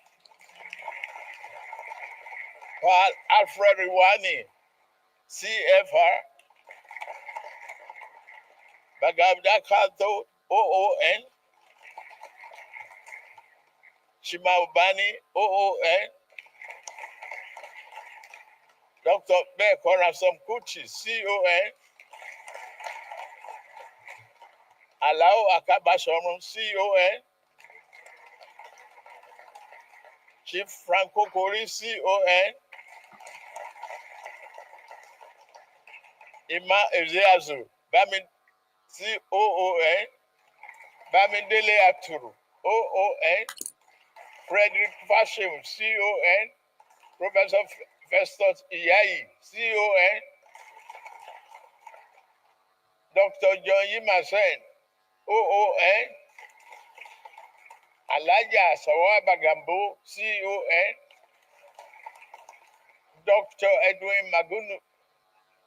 Paul Alfred Iwani, CFR, Bagabda Kato, OON, Chimaubani, OON, Dr. Bekora Samkuchi, CON, Alao Akabashorum, CON, Chief Franco Kori, CON, Ima Ezeazu, Bamin, COON, Bamindele Aturu, OON, Frederick Fashim, CON, Professor Festus Iyai, CON, Dr. John Yimasen, OON, Alaja Sawa Bagambo, CON, Dr. Edwin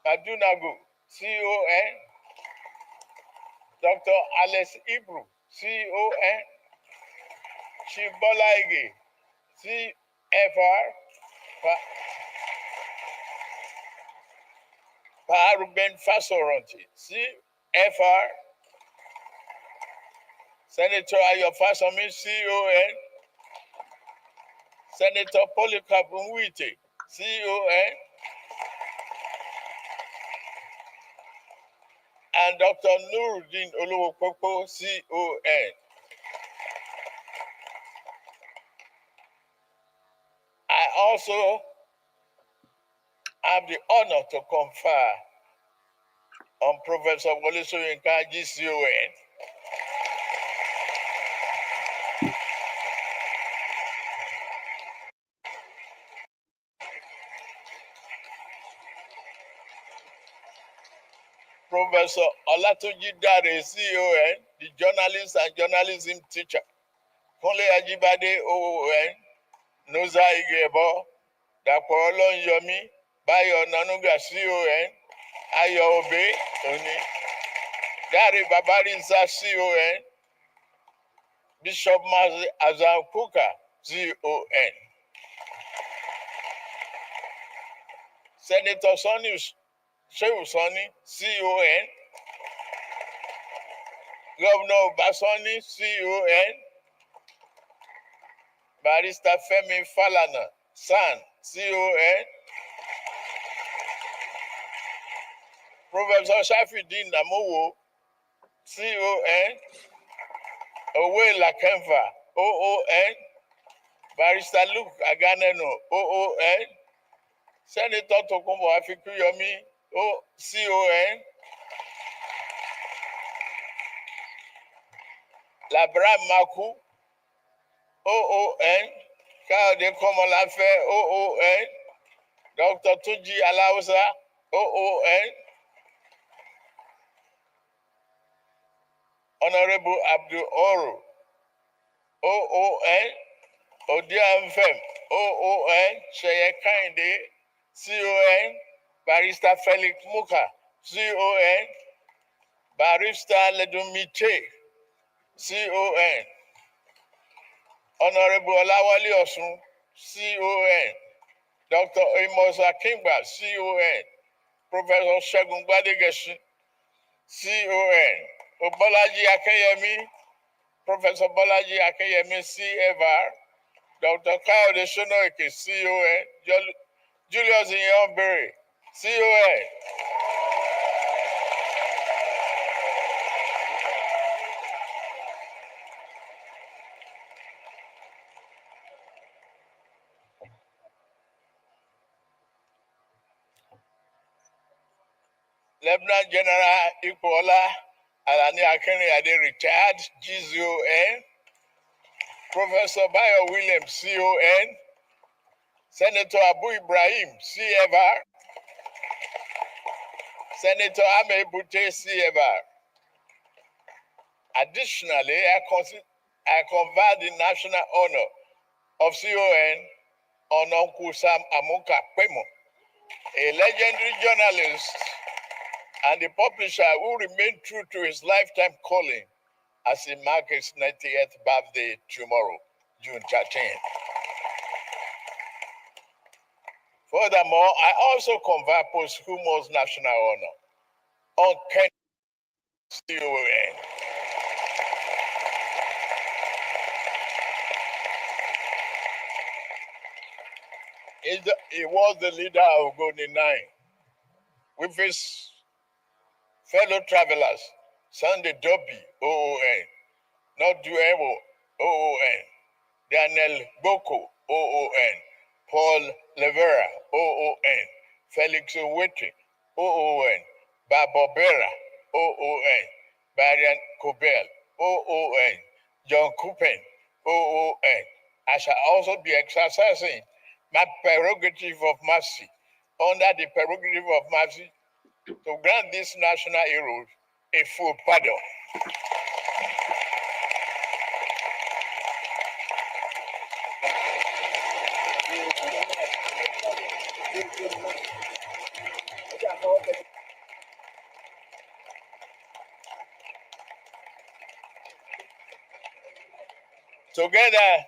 Madunagu, CON, Dr. Alex Ibru, CON, Chief Bola Ige, CFR, Ruben Fasoronti, CFR, Senator Ayo Fasomi, CON, Senator Polycarp Nwite, CON, and Dr. Nuruddin Olowopopo, CON. I also have the honor to confer on Professor Wole Soyinka, GCON, Professor Olatunji Dare, CON, the journalist and journalism teacher, Kunle Ajibade, OON, Noza Igebo, Dapo Olonyomi, Bayo Nanuga, CON, Ayo Obe, Oni, Dare Babarinsa, CON, Bishop Mazi Azam Kuka, CON, Senator Sonny Shehu Sonny, CON, Governor Basoni, CON, Barrister Femi Falana, SAN, CON, Professor Shafidin Namowo, CON, Owe Lakemfa, OON, Barrister Luke Aganeno, OON, Senator Tokumbo Afikuyomi, CON, Labra Maku, OON, Kade Komolafe, OON, Dr. Tuji Alausa, OON, Honorable Abdul Oru, OON, Odia Mfem, OON, Sheye Kinde, CON, Barrister Felix Muka, CON, Barrister Ledumite, CON, Honorable Olawale Osun, CON, Dr. Amos Akingba, CON, Professor Segun Gbadegesin, CON, Obolaji Akeyemi, Professor Bolaji Akeyemi, CFR, Dr. Kayode Sonoike, CON, Julius Iyanbere, CON, Lieutenant General Ikola Alani Akinriyade, retired, GCON, Professor Bayo Williams, CON, Senator Abu Ibrahim, CFR, Senator Ahmed Bute, CFR. Additionally, I confer the national honor of CON on Uncle Sam Amuka Kwemo, a legendary journalist and a publisher who remained true to his lifetime calling as he marks his 90th birthday tomorrow, June 13th. Furthermore, I also confer posthumous national honor on Ken CON. He was the leader of Golden Nine with his fellow travelers, Sunday Dobby, OON, Noduemo, OON, Daniel Boko, OON, Paul Levera, OON, Felix Owete, OON, Barbara, OON, Marian Cobell, OON, John Coupen, OON. I shall also be exercising my prerogative of mercy under the prerogative of mercy to grant these national heroes a full pardon. Together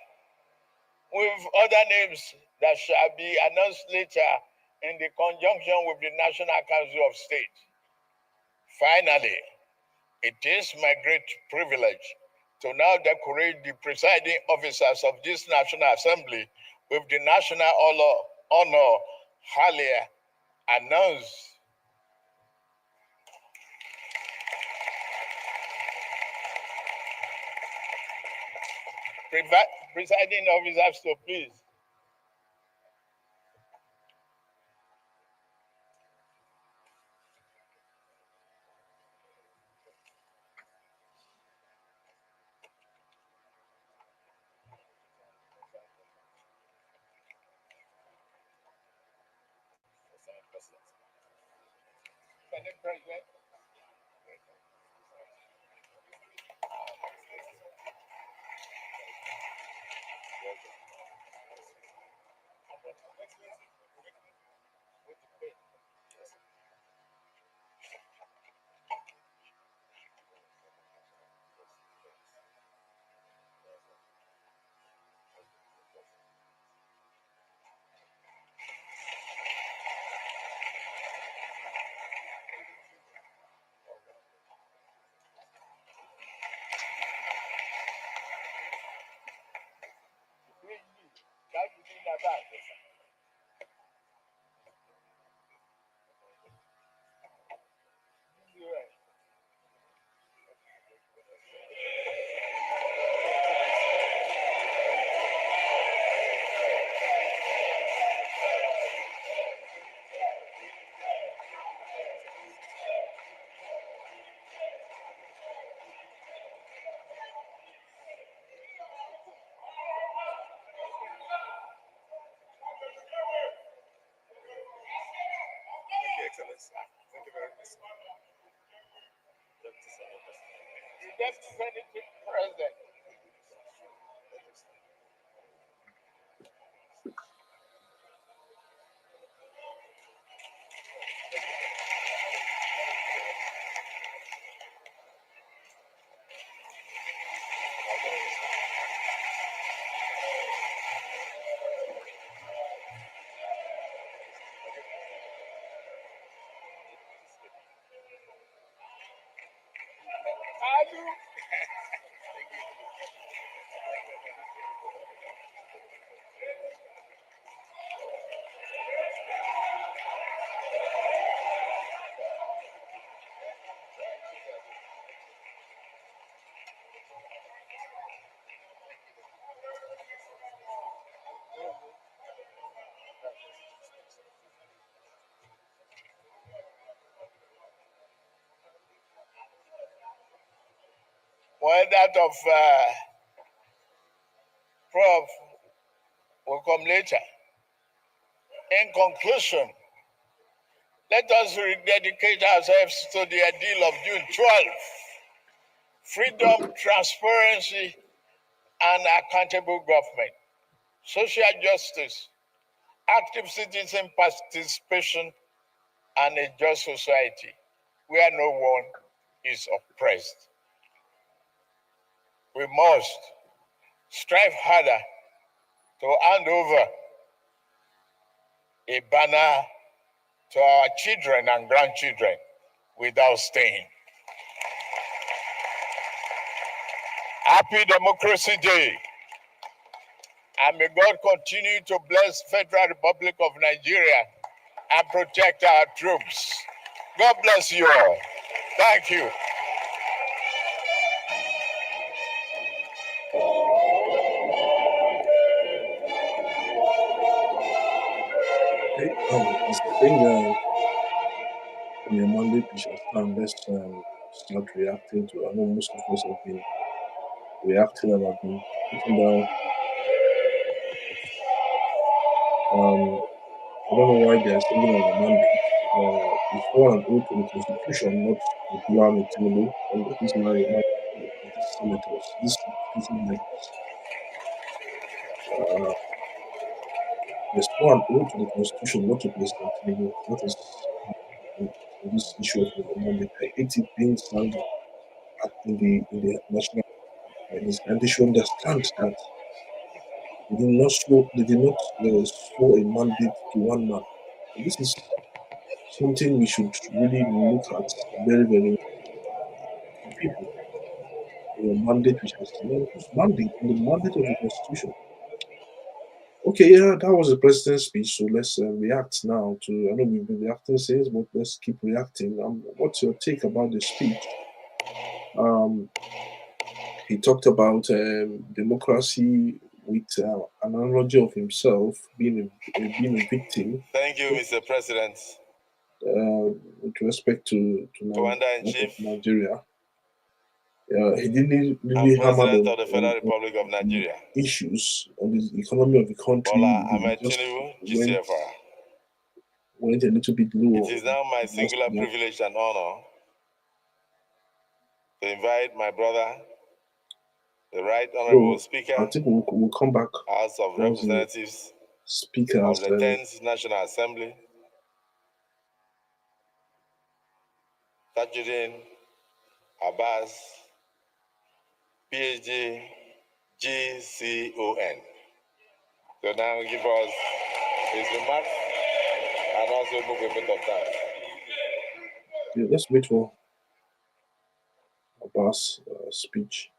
with other names that shall be announced later in the conjunction with the National Council of State. Finally, it is my great privilege to now decorate the presiding officers of this National Assembly with the national honor earlier announced. Presiding officers, so please. Senate President. Thank you very much. Deputy Senate President. Well, that of Prof will come later. In conclusion, let us rededicate ourselves to the ideal of June 12. Freedom, transparency, and accountable government. Social justice, active citizen participation, and a just society where no one is oppressed. We must strive harder to hand over a banner to our children and grandchildren without stain. Happy Democracy Day. And may God continue to bless Federal Republic of Nigeria and protect our troops. God bless you all. Thank you. Okay, as I think on your mandate we shall stand, let's start reacting to. I know most of us have been reacting and have been putting down. I don't know why they are singing on the mandate. We swore an oath to the Constitution, not to Bola and Tinubu, and these senators, these citizen leaders. They swore an oath to the Constitution, not to President Tinubu. That is on this issue of the mandate. I hate it being sung in the national and they should understand that they did not swear a mandate to one man. This is something we should really look at very, very people. The mandate which has whose mandate in the mandate of the Constitution. Okay, yeah, that was the president's speech. So let's react now to. I know we've been reacting since, but let's keep reacting. What's your take about the speech? Um, he talked about democracy with an analogy of himself being a victim Thank you, Mr. President. with respect to Commander in that of Chief Nigeria. He didn't and really hammer President of the Federal Republic of on Nigeria, issues on the economy of the country. Bola He Ahmed just Tinubu, went GCFR. went a little bit It low is now my in regards to singular that. privilege and honor to invite my brother, the Right Honorable So I Speaker, think we'll come back House of once the Representatives speaker of has the 10th National Assembly, Tajuddin Abbas, PhD, GCON. So now give us his remarks and also move a bit of time. yeah, let's wait for Abbas' speech.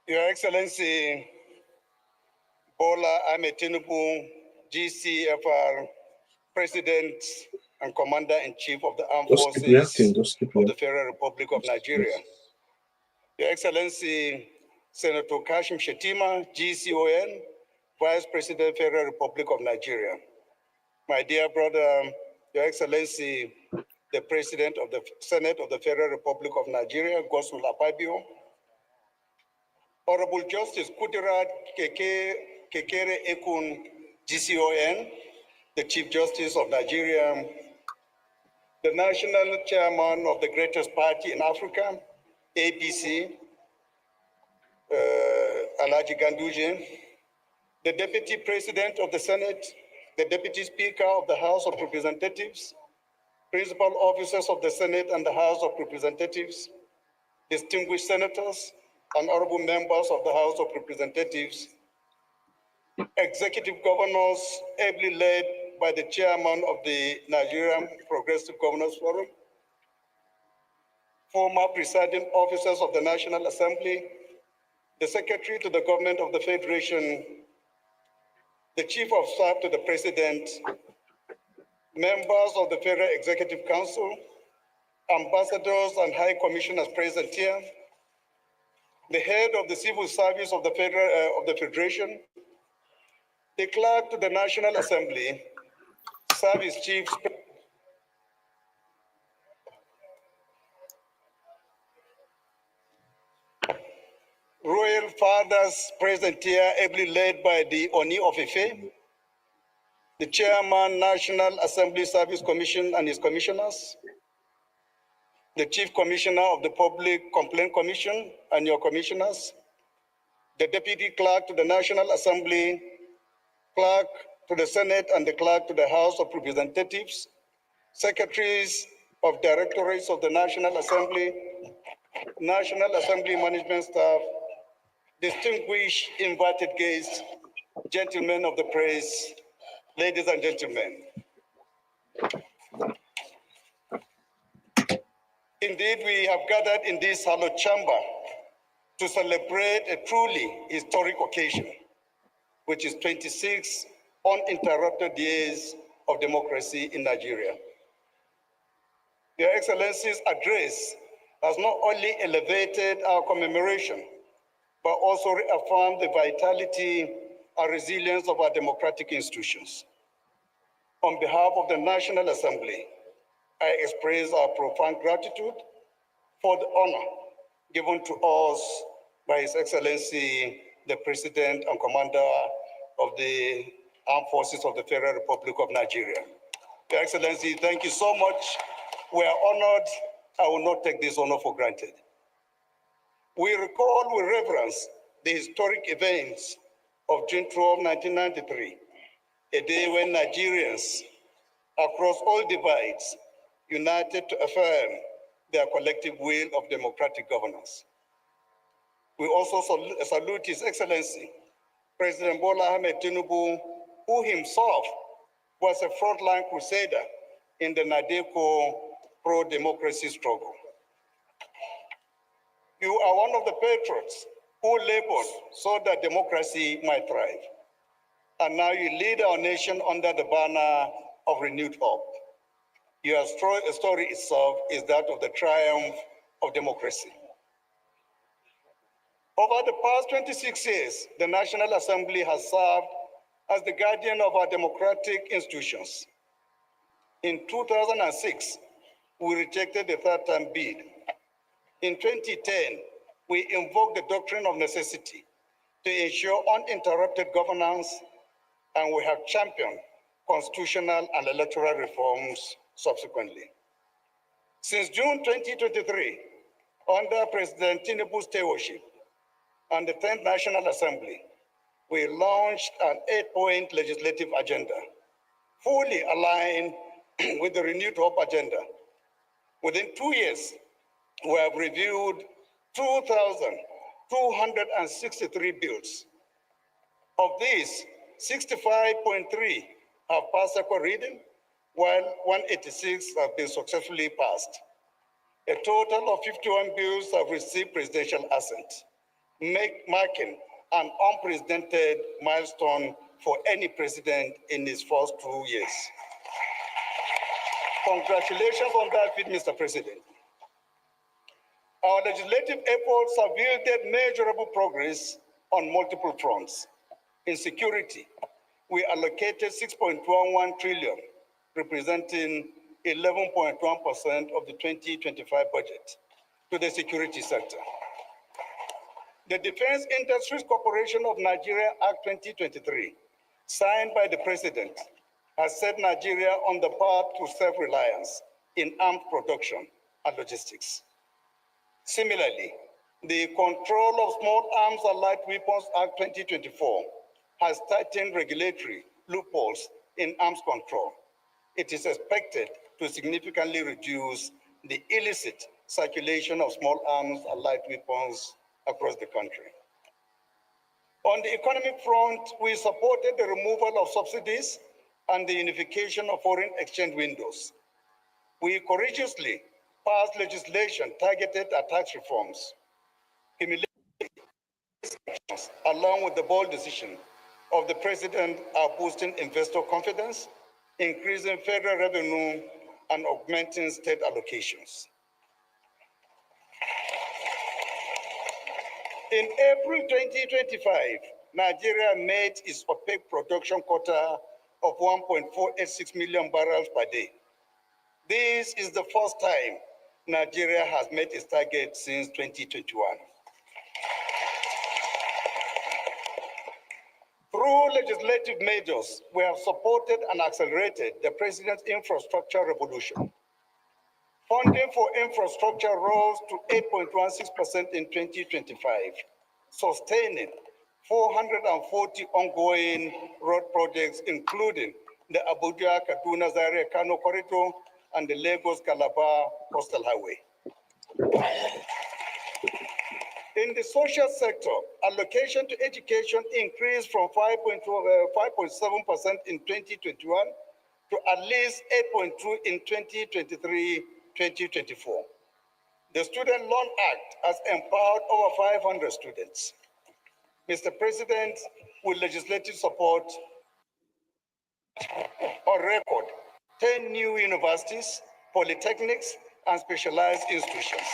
Your Excellency Bola Ahmed Tinubu, GCFR, President and Commander-in-Chief of the Armed Just keep reacting. Forces Just keep of the reacting. Federal Republic of Nigeria. Yes. Your Excellency Senator Kashim Shettima, GCON, Vice President, Federal Republic of Nigeria. My dear brother, Your Excellency, the President of the Senate of the Federal Republic of Nigeria, Godswill Akpabio, Honorable Justice Kudirat Kekere Ekun, GCON, the Chief Justice of Nigeria, the National Chairman of the greatest party in Africa, APC, Alhaji Ganduje, the Deputy President of the Senate, the Deputy Speaker of the House of Representatives, principal officers of the Senate and the House of Representatives, distinguished senators, and honorable members of the House of Representatives, executive governors ably led by the chairman of the Nigerian Progressive Governors Forum, former presiding officers of the National Assembly, the Secretary to the Government of the Federation, the Chief of Staff to the President, members of the Federal Executive Council, ambassadors and high commissioners present here, the head of the civil service of the Federation, the clerk to the National Assembly, service chiefs, royal fathers present here, ably led by the Oni of Ife, the chairman, National Assembly Service Commission and his commissioners, the chief commissioner of the Public Complaint Commission and your commissioners, the deputy clerk to the National Assembly, clerk to the Senate and the clerk to the House of Representatives, secretaries of directorates of the National Assembly management staff, distinguished invited guests, gentlemen of the press, ladies and gentlemen. Indeed, we have gathered in this hallowed chamber to celebrate a truly historic occasion, which is 26 uninterrupted years of democracy in Nigeria. Your Excellency's address has not only elevated our commemoration, but also reaffirmed the vitality and resilience of our democratic institutions. On behalf of the National Assembly, I express our profound gratitude for the honor given to us by His Excellency, the President and Commander of the Armed Forces of the Federal Republic of Nigeria. Your Excellency, thank you so much. We are honored. I will not take this honor for granted. We recall with reverence the historic events of June 12, 1993, a day when Nigerians across all divides united to affirm their collective will of democratic governance. We also salute His Excellency, President Bola Ahmed Tinubu, who himself was a frontline crusader in the Nadeko pro-democracy struggle. You are one of the patriots who labored so that democracy might thrive. And now you lead our nation under the banner of renewed hope. Your story itself is that of the triumph of democracy. Over the past 26 years, the National Assembly has served as the guardian of our democratic institutions. In 2006, we rejected the third-term bid. In 2010, we invoked the doctrine of necessity to ensure uninterrupted governance, and we have championed constitutional and electoral reforms subsequently. Since June 2023, under President Tinubu's stewardship and the 10th National Assembly, we launched an 8-point legislative agenda, fully aligned with the renewed hope agenda. Within 2 years, we have reviewed 2,263 bills. Of these, 65.3 have passed second reading, while 186 have been successfully passed. A total of 51 bills have received presidential assent, marking an unprecedented milestone for any president in his first 2 years. Congratulations on that, Mr. President. Our legislative efforts have yielded measurable progress on multiple fronts. In security, we allocated 6.11 trillion, representing 11.1% of the 2025 budget, to the security sector. The Defense Industries Corporation of Nigeria Act 2023, signed by the President, has set Nigeria on the path to self-reliance in arms production and logistics. Similarly, the Control of Small Arms and Light Weapons Act 2024 has tightened regulatory loopholes in arms control. It is expected to significantly reduce the illicit circulation of small arms and light weapons across the country. On the economic front, we supported the removal of subsidies and the unification of foreign exchange windows. We courageously passed legislation targeted at tax reforms, along with the bold decision of the President are boosting investor confidence, increasing federal revenue, and augmenting state allocations. In April 2025, Nigeria met its OPEC production quota of 1.486 million barrels per day. This is the first time Nigeria has met its target since 2021. Through legislative measures, we have supported and accelerated the President's infrastructure revolution. Funding for infrastructure rose to 8.16% in 2025, sustaining 440 ongoing road projects, including the Abuja-Kaduna-Zaria-Kano corridor and the Lagos-Calabar Coastal Highway. In the social sector, allocation to education increased from 5.7% in 2021 to at least 8.2% in 2023-2024. The Student Loan Act has empowered over 500 students. Mr. President, with legislative support, on record, 10 new universities, polytechnics, and specialized institutions.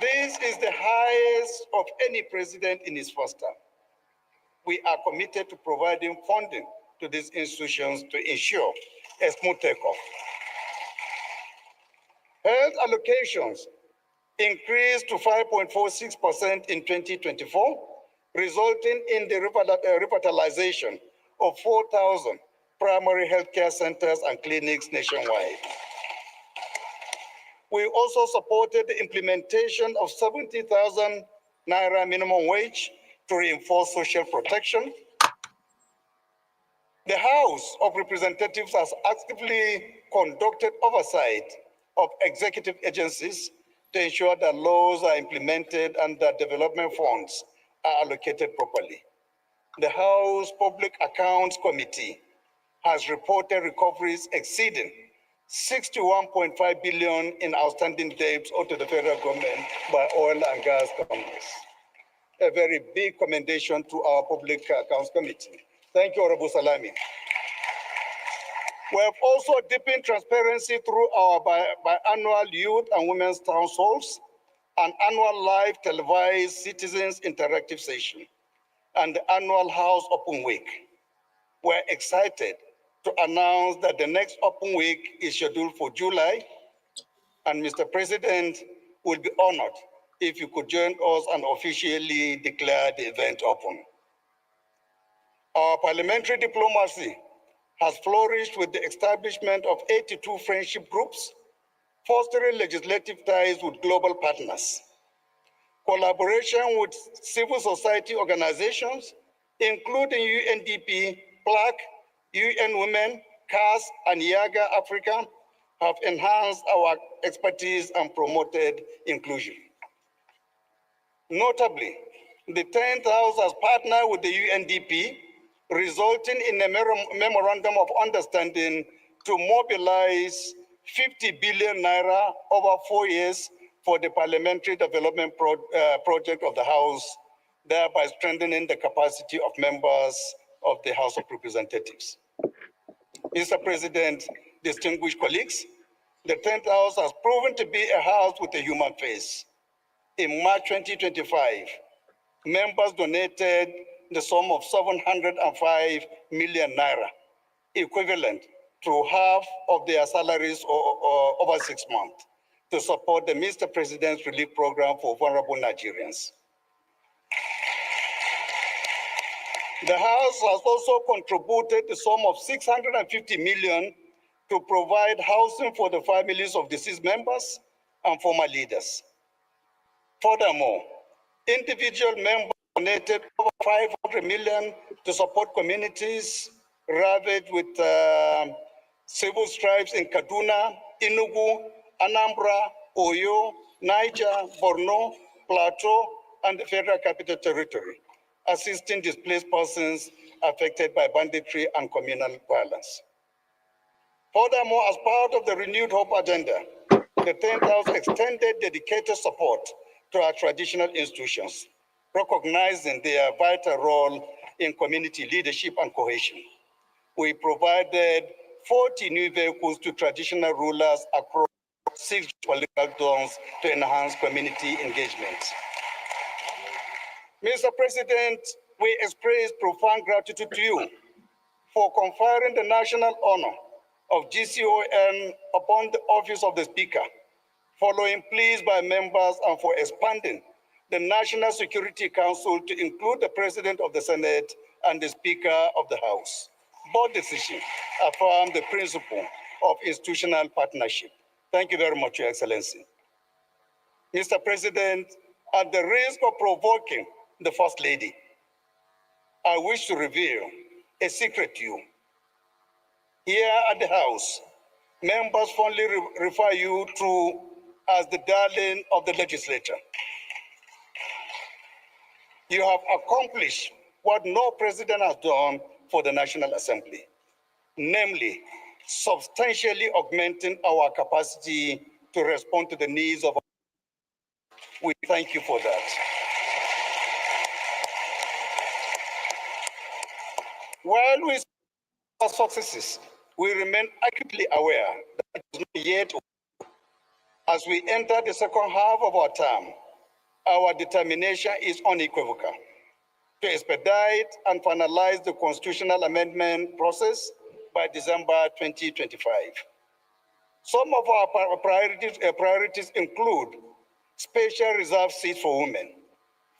This is the highest of any president in his first term. We are committed to providing funding to these institutions to ensure a smooth takeoff. Health allocations increased to 5.46% in 2024, resulting in the revitalization of 4,000 primary healthcare centers and clinics nationwide. We also supported the implementation of 70,000 Naira minimum wage to reinforce social protection. The House of Representatives has actively conducted oversight of executive agencies to ensure that laws are implemented and that development funds are allocated properly. The House Public Accounts Committee has reported recoveries exceeding 61.5 billion in outstanding debts owed to the federal government by oil and gas companies. A very big commendation to our Public Accounts Committee. Thank you, Honorable Salami. We have also deepened transparency through our biannual youth and women's town halls, an annual live televised citizens interactive session, and the annual House Open Week. We're excited to announce that the next Open Week is scheduled for July, and Mr. President will be honored if you could join us and officially declare the event open. Our parliamentary diplomacy has flourished with the establishment of 82 friendship groups, fostering legislative ties with global partners. Collaboration with civil society organizations, including UNDP, PLAC, UN Women, CAS, and YAGA Africa, have enhanced our expertise and promoted inclusion. Notably, the 10th House has partnered with the UNDP, resulting in a memorandum of understanding to mobilize 50 billion naira over 4 years for the parliamentary development project of the House, thereby strengthening the capacity of members of the House of Representatives. Mr. President, distinguished colleagues, the 10th House has proven to be a house with a human face. In March 2025, members donated the sum of 705 million naira, equivalent to half of their salaries over 6 months, to support the Mr. President's relief program for vulnerable Nigerians. The House has also contributed the sum of 650 million to provide housing for the families of deceased members and former leaders. Furthermore, individual members donated over 500 million to support communities ravaged with civil stripes in Kaduna, Enugu, Anambra, Oyo, Niger, Borno, Plateau, and the Federal Capital Territory, assisting displaced persons affected by banditry and communal violence. Furthermore, as part of the Renewed Hope agenda, the 10th House extended dedicated support to our traditional institutions, recognizing their vital role in community leadership and cohesion. We provided 40 new vehicles to traditional rulers across 6 political zones to enhance community engagement. Mr. President, we express profound gratitude to you for conferring the national honor of GCON upon the office of the Speaker, following pleas by members, and for expanding the National Security Council to include the President of the Senate and the Speaker of the House. Both decisions affirm the principle of institutional partnership. Thank you very much, Your Excellency. Mr. President, at the risk of provoking the First Lady, I wish to reveal a secret to you. Here at the House, members fondly refer you to as the darling of the legislature. You have accomplished what no president has done for the National Assembly, namely substantially augmenting our capacity to respond to the needs of our. We thank you for that. While we see our successes, we remain acutely aware that it is not yet over. As we enter the second half of our term, our determination is unequivocal to expedite and finalize the constitutional amendment process by December 2025. Some of our priorities include special reserved seats for women,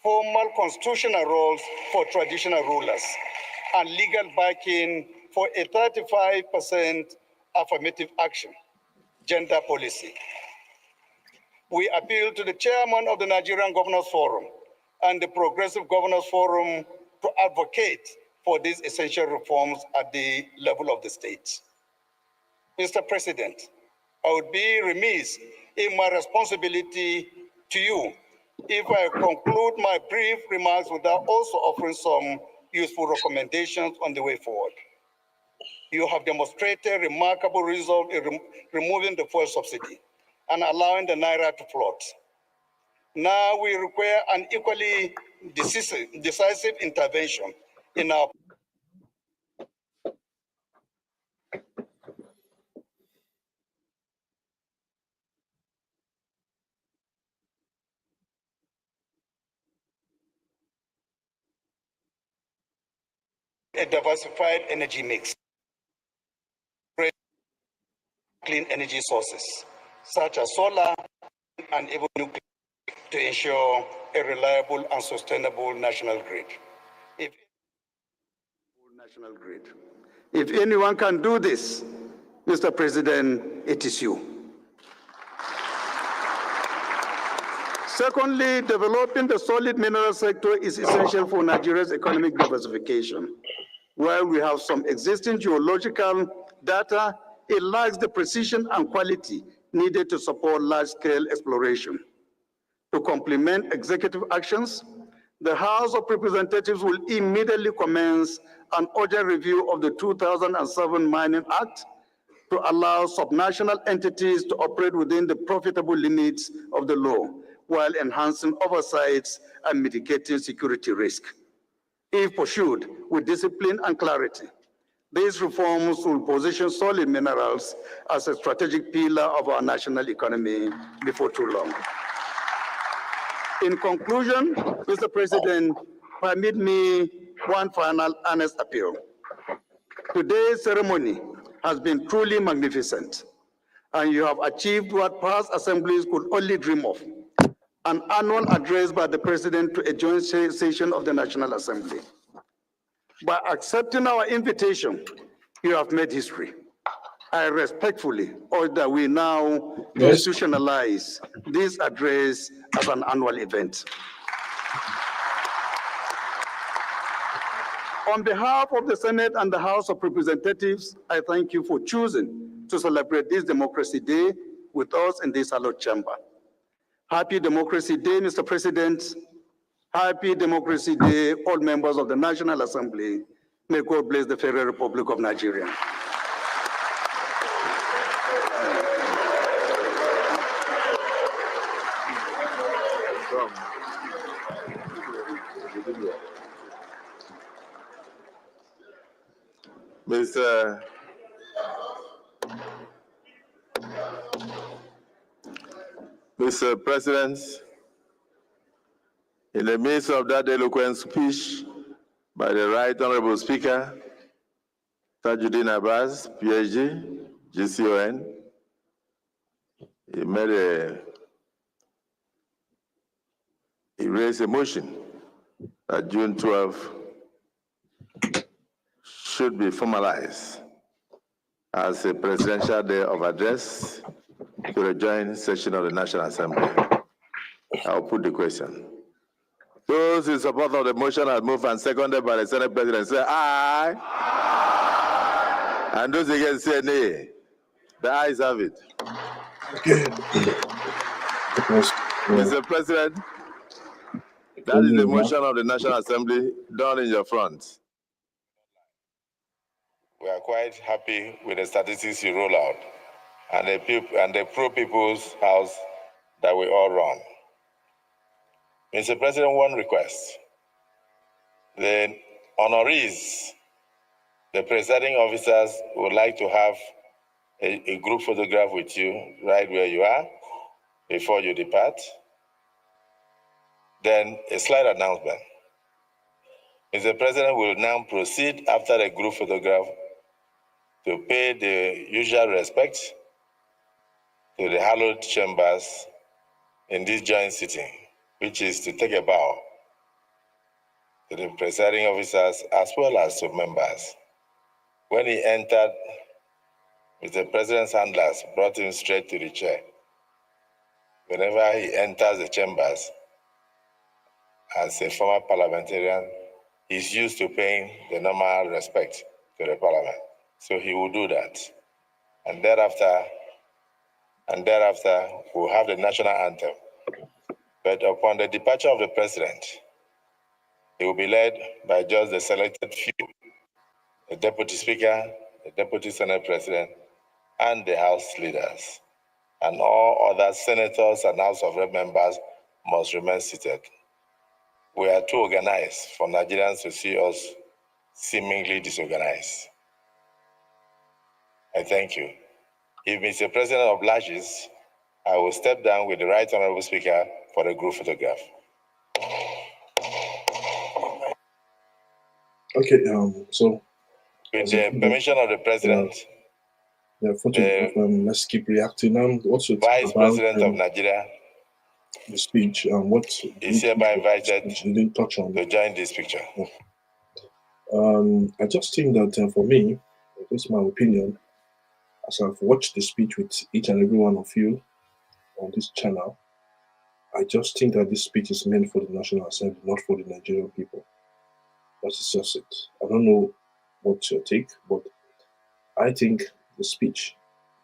formal constitutional roles for traditional rulers, and legal backing for a 35% affirmative action gender policy. We appeal to the chairman of the Nigerian Governors Forum and the Progressive Governors Forum to advocate for these essential reforms at the level of the state. Mr. President, I would be remiss in my responsibility to you if I conclude my brief remarks without also offering some useful recommendations on the way forward. You have demonstrated remarkable result in removing the fuel subsidy and allowing the naira to float. Now we require an equally decisive intervention in our a diversified energy mix, clean energy sources, such as solar and even nuclear, to ensure a reliable and sustainable national grid. If anyone can do this, Mr. President, it is you. Secondly, developing the solid mineral sector is essential for Nigeria's economic diversification. While we have some existing geological data, it lacks the precision and quality needed to support large-scale exploration. To complement executive actions, the House of Representatives will immediately commence an urgent review of the 2007 Mining Act to allow subnational entities to operate within the profitable limits of the law, while enhancing oversights and mitigating security risk. If pursued with discipline and clarity, these reforms will position solid minerals as a strategic pillar of our national economy before too long. In conclusion, Mr. President, permit me one final honest appeal. Today's ceremony has been truly magnificent, and you have achieved what past assemblies could only dream of: an annual address by the President to a joint session of the National Assembly. By accepting our invitation, you have made history. I respectfully urge that we now institutionalize this address as an annual event. On behalf of the Senate and the House of Representatives, I thank you for choosing to celebrate this Democracy Day with us in this hallowed chamber. Happy Democracy Day, Mr. President. Happy Democracy Day, all members of the National Assembly. May God bless the Federal Republic of Nigeria. Mr. President, in the midst of that eloquent speech by the Right Honorable Speaker, Tajuddin Abbas, PhD, GCON, he raised a motion that June 12 should be formalized as a presidential day of address to the joint session of the National Assembly. I'll put the question. Those in support of the motion as moved and seconded by the Senate President say aye. Aye. And those against say nay. The ayes have it. Mr. President, that is the motion of the National Assembly done in your front. We are quite happy with the statistics you roll out and the pro-people's house that we all run. Mr. President, one request. The honorees, the presiding officers would like to have a group photograph with you right where you are before you depart. Then a slight announcement. Mr. President will now proceed after a group photograph to pay the usual respect to the hallowed chambers in this joint sitting, which is to take a bow to the presiding officers as well as to members. When he entered, Mr. President's handlers brought him straight to the chair. Whenever he enters the chambers, as a former parliamentarian, he's used to paying the normal respect to the parliament. So he will do that. And thereafter, we'll have the national anthem. But upon the departure of the president, he will be led by just the selected few, the deputy speaker the Deputy Senate President, and the House leaders. And all other senators and House of Rep members must remain seated. We are too organized for Nigerians to see us seemingly disorganized. I thank you. If Mr. President obliges, I will step down with the Right Honorable Speaker for a group photograph. Okay, so with the permission of the President, let's keep reacting now. What's your Vice about, President of Nigeria, the speech, and what is hereby invited you didn't touch on to join this picture. I just think that for me, this is my opinion, as I've watched the speech with each and every one of you on this channel, I just think that this speech is meant for the National Assembly, not for the Nigerian people. That's just it. I don't know what's your take, but I think the speech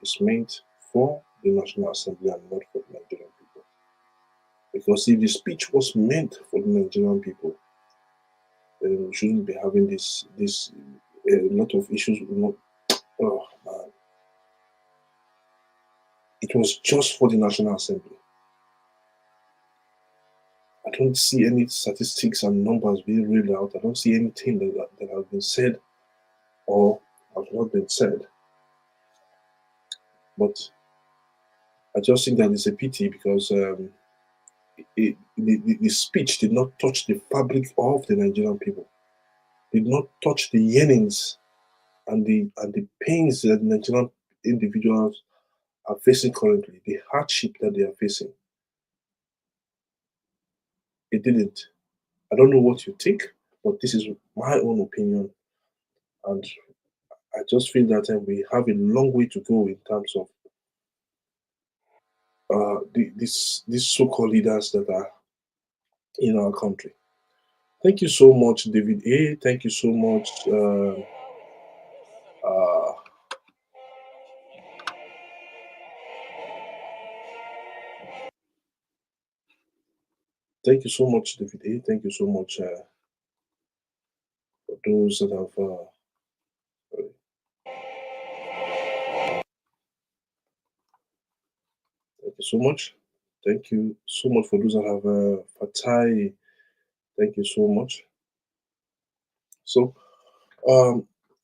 is meant for the National Assembly and not for the Nigerian people. Because if the speech was meant for the Nigerian people, then we shouldn't be having this a lot of issues. Oh man, it was just for the National Assembly. I don't see any statistics and numbers being read out. I don't see anything that has been said or has not been said. But I just think that it's a pity because the speech did not touch the fabric of the Nigerian people, did not touch the yearnings and the pains that Nigerian individuals are facing currently, the hardship that they are facing. It didn't. I don't know what you think, but this is my own opinion, and I just feel that we have a long way to go in terms of these so-called leaders that are in our country. Thank you so much, David A. Thank you so much. Thank you so much, David A. Thank you so much for those that have. Thank you so much. Thank you so much for those that have Fatai. Thank you so much. So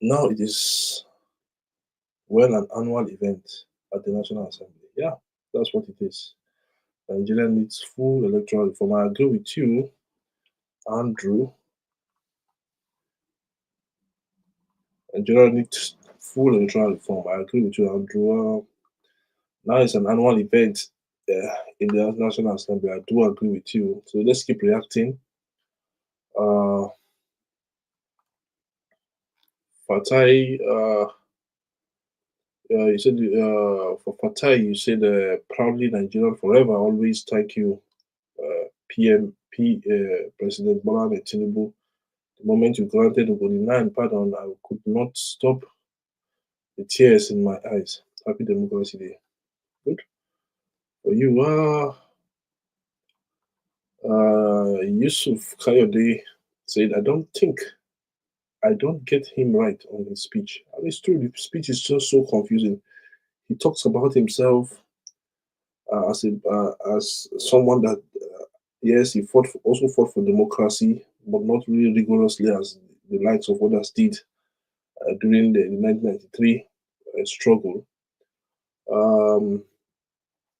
now it is an annual event at the National Assembly. Yeah, that's what it is. Nigeria needs full electoral reform. I agree with you, Andrew. Nigeria needs full electoral reform. I agree with you, Andrew. Now it's an annual event in the National Assembly. I do agree with you. So let's keep reacting. Fatai, you said for Fatai, you said proudly Nigerian forever. Always thank you, President Bola Tinubu. The moment you granted Ogoni pardon, I could not stop the tears in my eyes. Happy Democracy Day. Good. For you, Yusuf Kayode said, I don't get him right on his speech. And it's true, the speech is just so confusing. He talks about himself as someone that, yes, he also fought for democracy, but not really rigorously as the likes of others did during the 1993 struggle.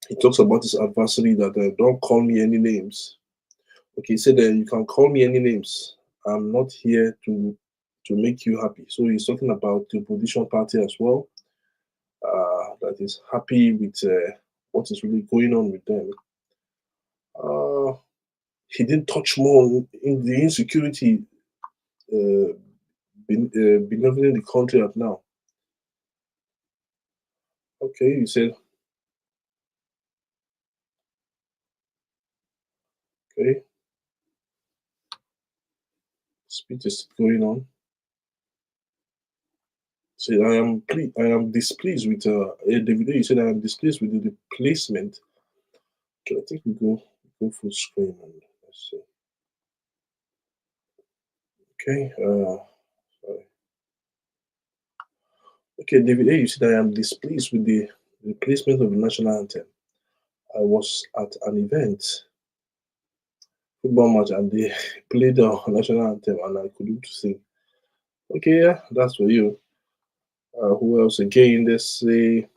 He talks about his adversary that don't call me any names. Okay, he said you can call me any names. I'm not here to make you happy. So he's talking about the opposition party as well. That is happy with what is really going on with them. He didn't touch more in the insecurity benefiting the country at now. Okay, he said. Okay. Speech is going on. Said I am displeased with David. You said I am displeased with the replacement. Okay, I think we go full screen and let's see. Okay. Sorry. Okay, David A, you said I am displeased with the replacement of the national anthem. I was at an event, football match, and they played the national anthem, and I couldn't sing. Okay, yeah, that's for you. Who else again? There's a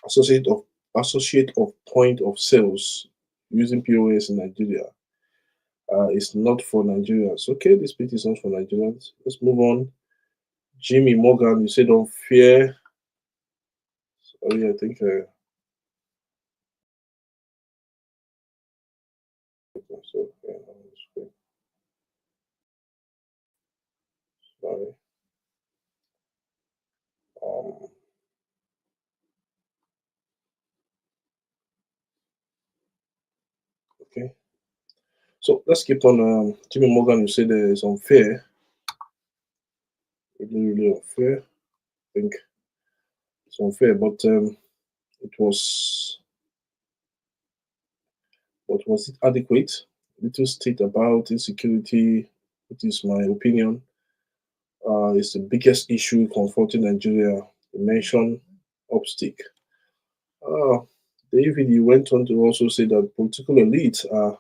associate of point of sales using POS in Nigeria. It's not for Nigerians. Okay, this bit is not for Nigerians. Let's move on. Jimmy Morgan, you said unfair. Sorry, I think. So, sorry. Um, okay. So let's keep on. Jimmy Morgan, you said it's unfair. Really unfair. I think it's unfair, but it was. But was it adequate? Little state about insecurity, it is my opinion, is the biggest issue confronting Nigeria. You mentioned upstick. Uh, David, you went on to also say that political elites are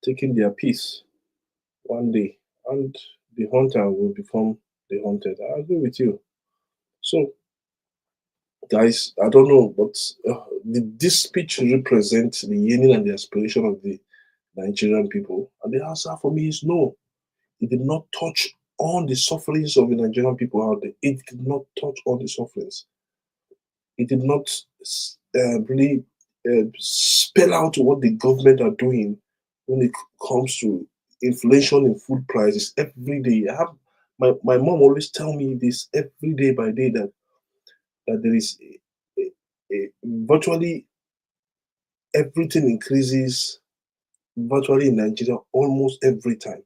taking their piece one day, and the hunter will become the hunted. I agree with you. So, guys, I don't know, but did this speech represent the yearning and the aspiration of the Nigerian people? And the answer for me is no. It did not touch on the sufferings of the Nigerian people out there. It did not touch on the sufferings. It did not really spell out what the government are doing when it comes to inflation in food prices every day. I have my mom always tell me this every day by day that there is virtually everything increases virtually in Nigeria almost every time.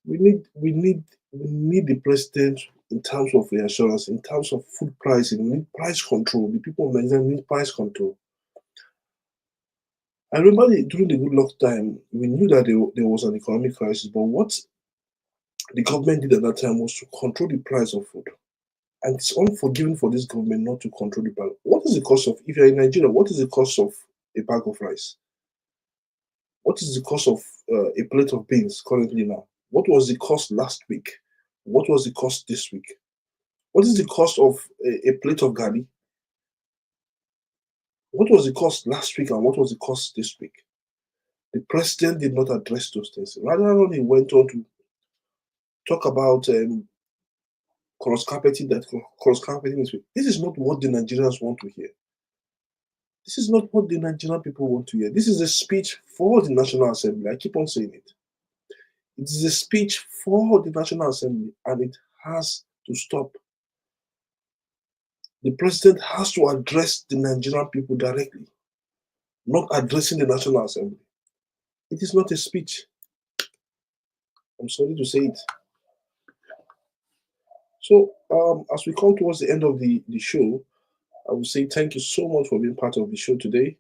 We need the president in terms of reassurance, in terms of food pricing, we need price control. The people of Nigeria need price control. I remember during the good luck time, we knew that there was an economic crisis, but what the government did at that time was to control the price of food. And it's unforgiving for this government not to control the price. What is the cost of, if you're in Nigeria, what is the cost of a bag of rice? What is the cost of a plate of beans currently now? What was the cost last week? What was the cost this week? What is the cost of a plate of garri? What was the cost last week and what was the cost this week? The president did not address those things. Rather, he went on to talk about cross carpeting. That cross carpeting is. This is not what the Nigerians want to hear. This is not what the Nigerian people want to hear. This is a speech for the National Assembly. I keep on saying it. It is a speech for the National Assembly, and it has to stop. The president has to address the Nigerian people directly, not addressing the National Assembly. It is not a speech. I'm sorry to say it. So, as we come towards the end of the show, I will say thank you so much for being part of the show today.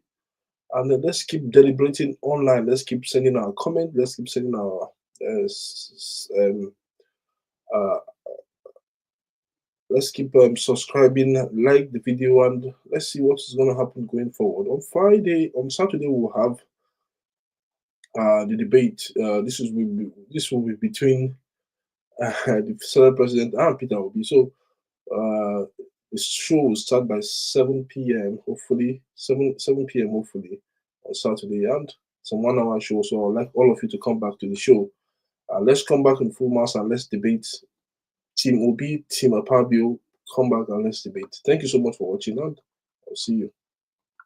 And let's keep deliberating online. Let's keep sending our comment. Let's keep sending our uh, let's keep subscribing, like the video, and let's see what is going to happen going forward. On Saturday, we'll have the debate. This will be between the Senate President and Peter Obi. So the show will start by 7 p.m. Hopefully, 7 p.m. Hopefully on Saturday, and it's a 1 hour show. So I'd like all of you to come back to the show. Let's come back in full mass and let's debate. Team Obi, Team Apabio, come back and let's debate. Thank you so much for watching, and I'll see you.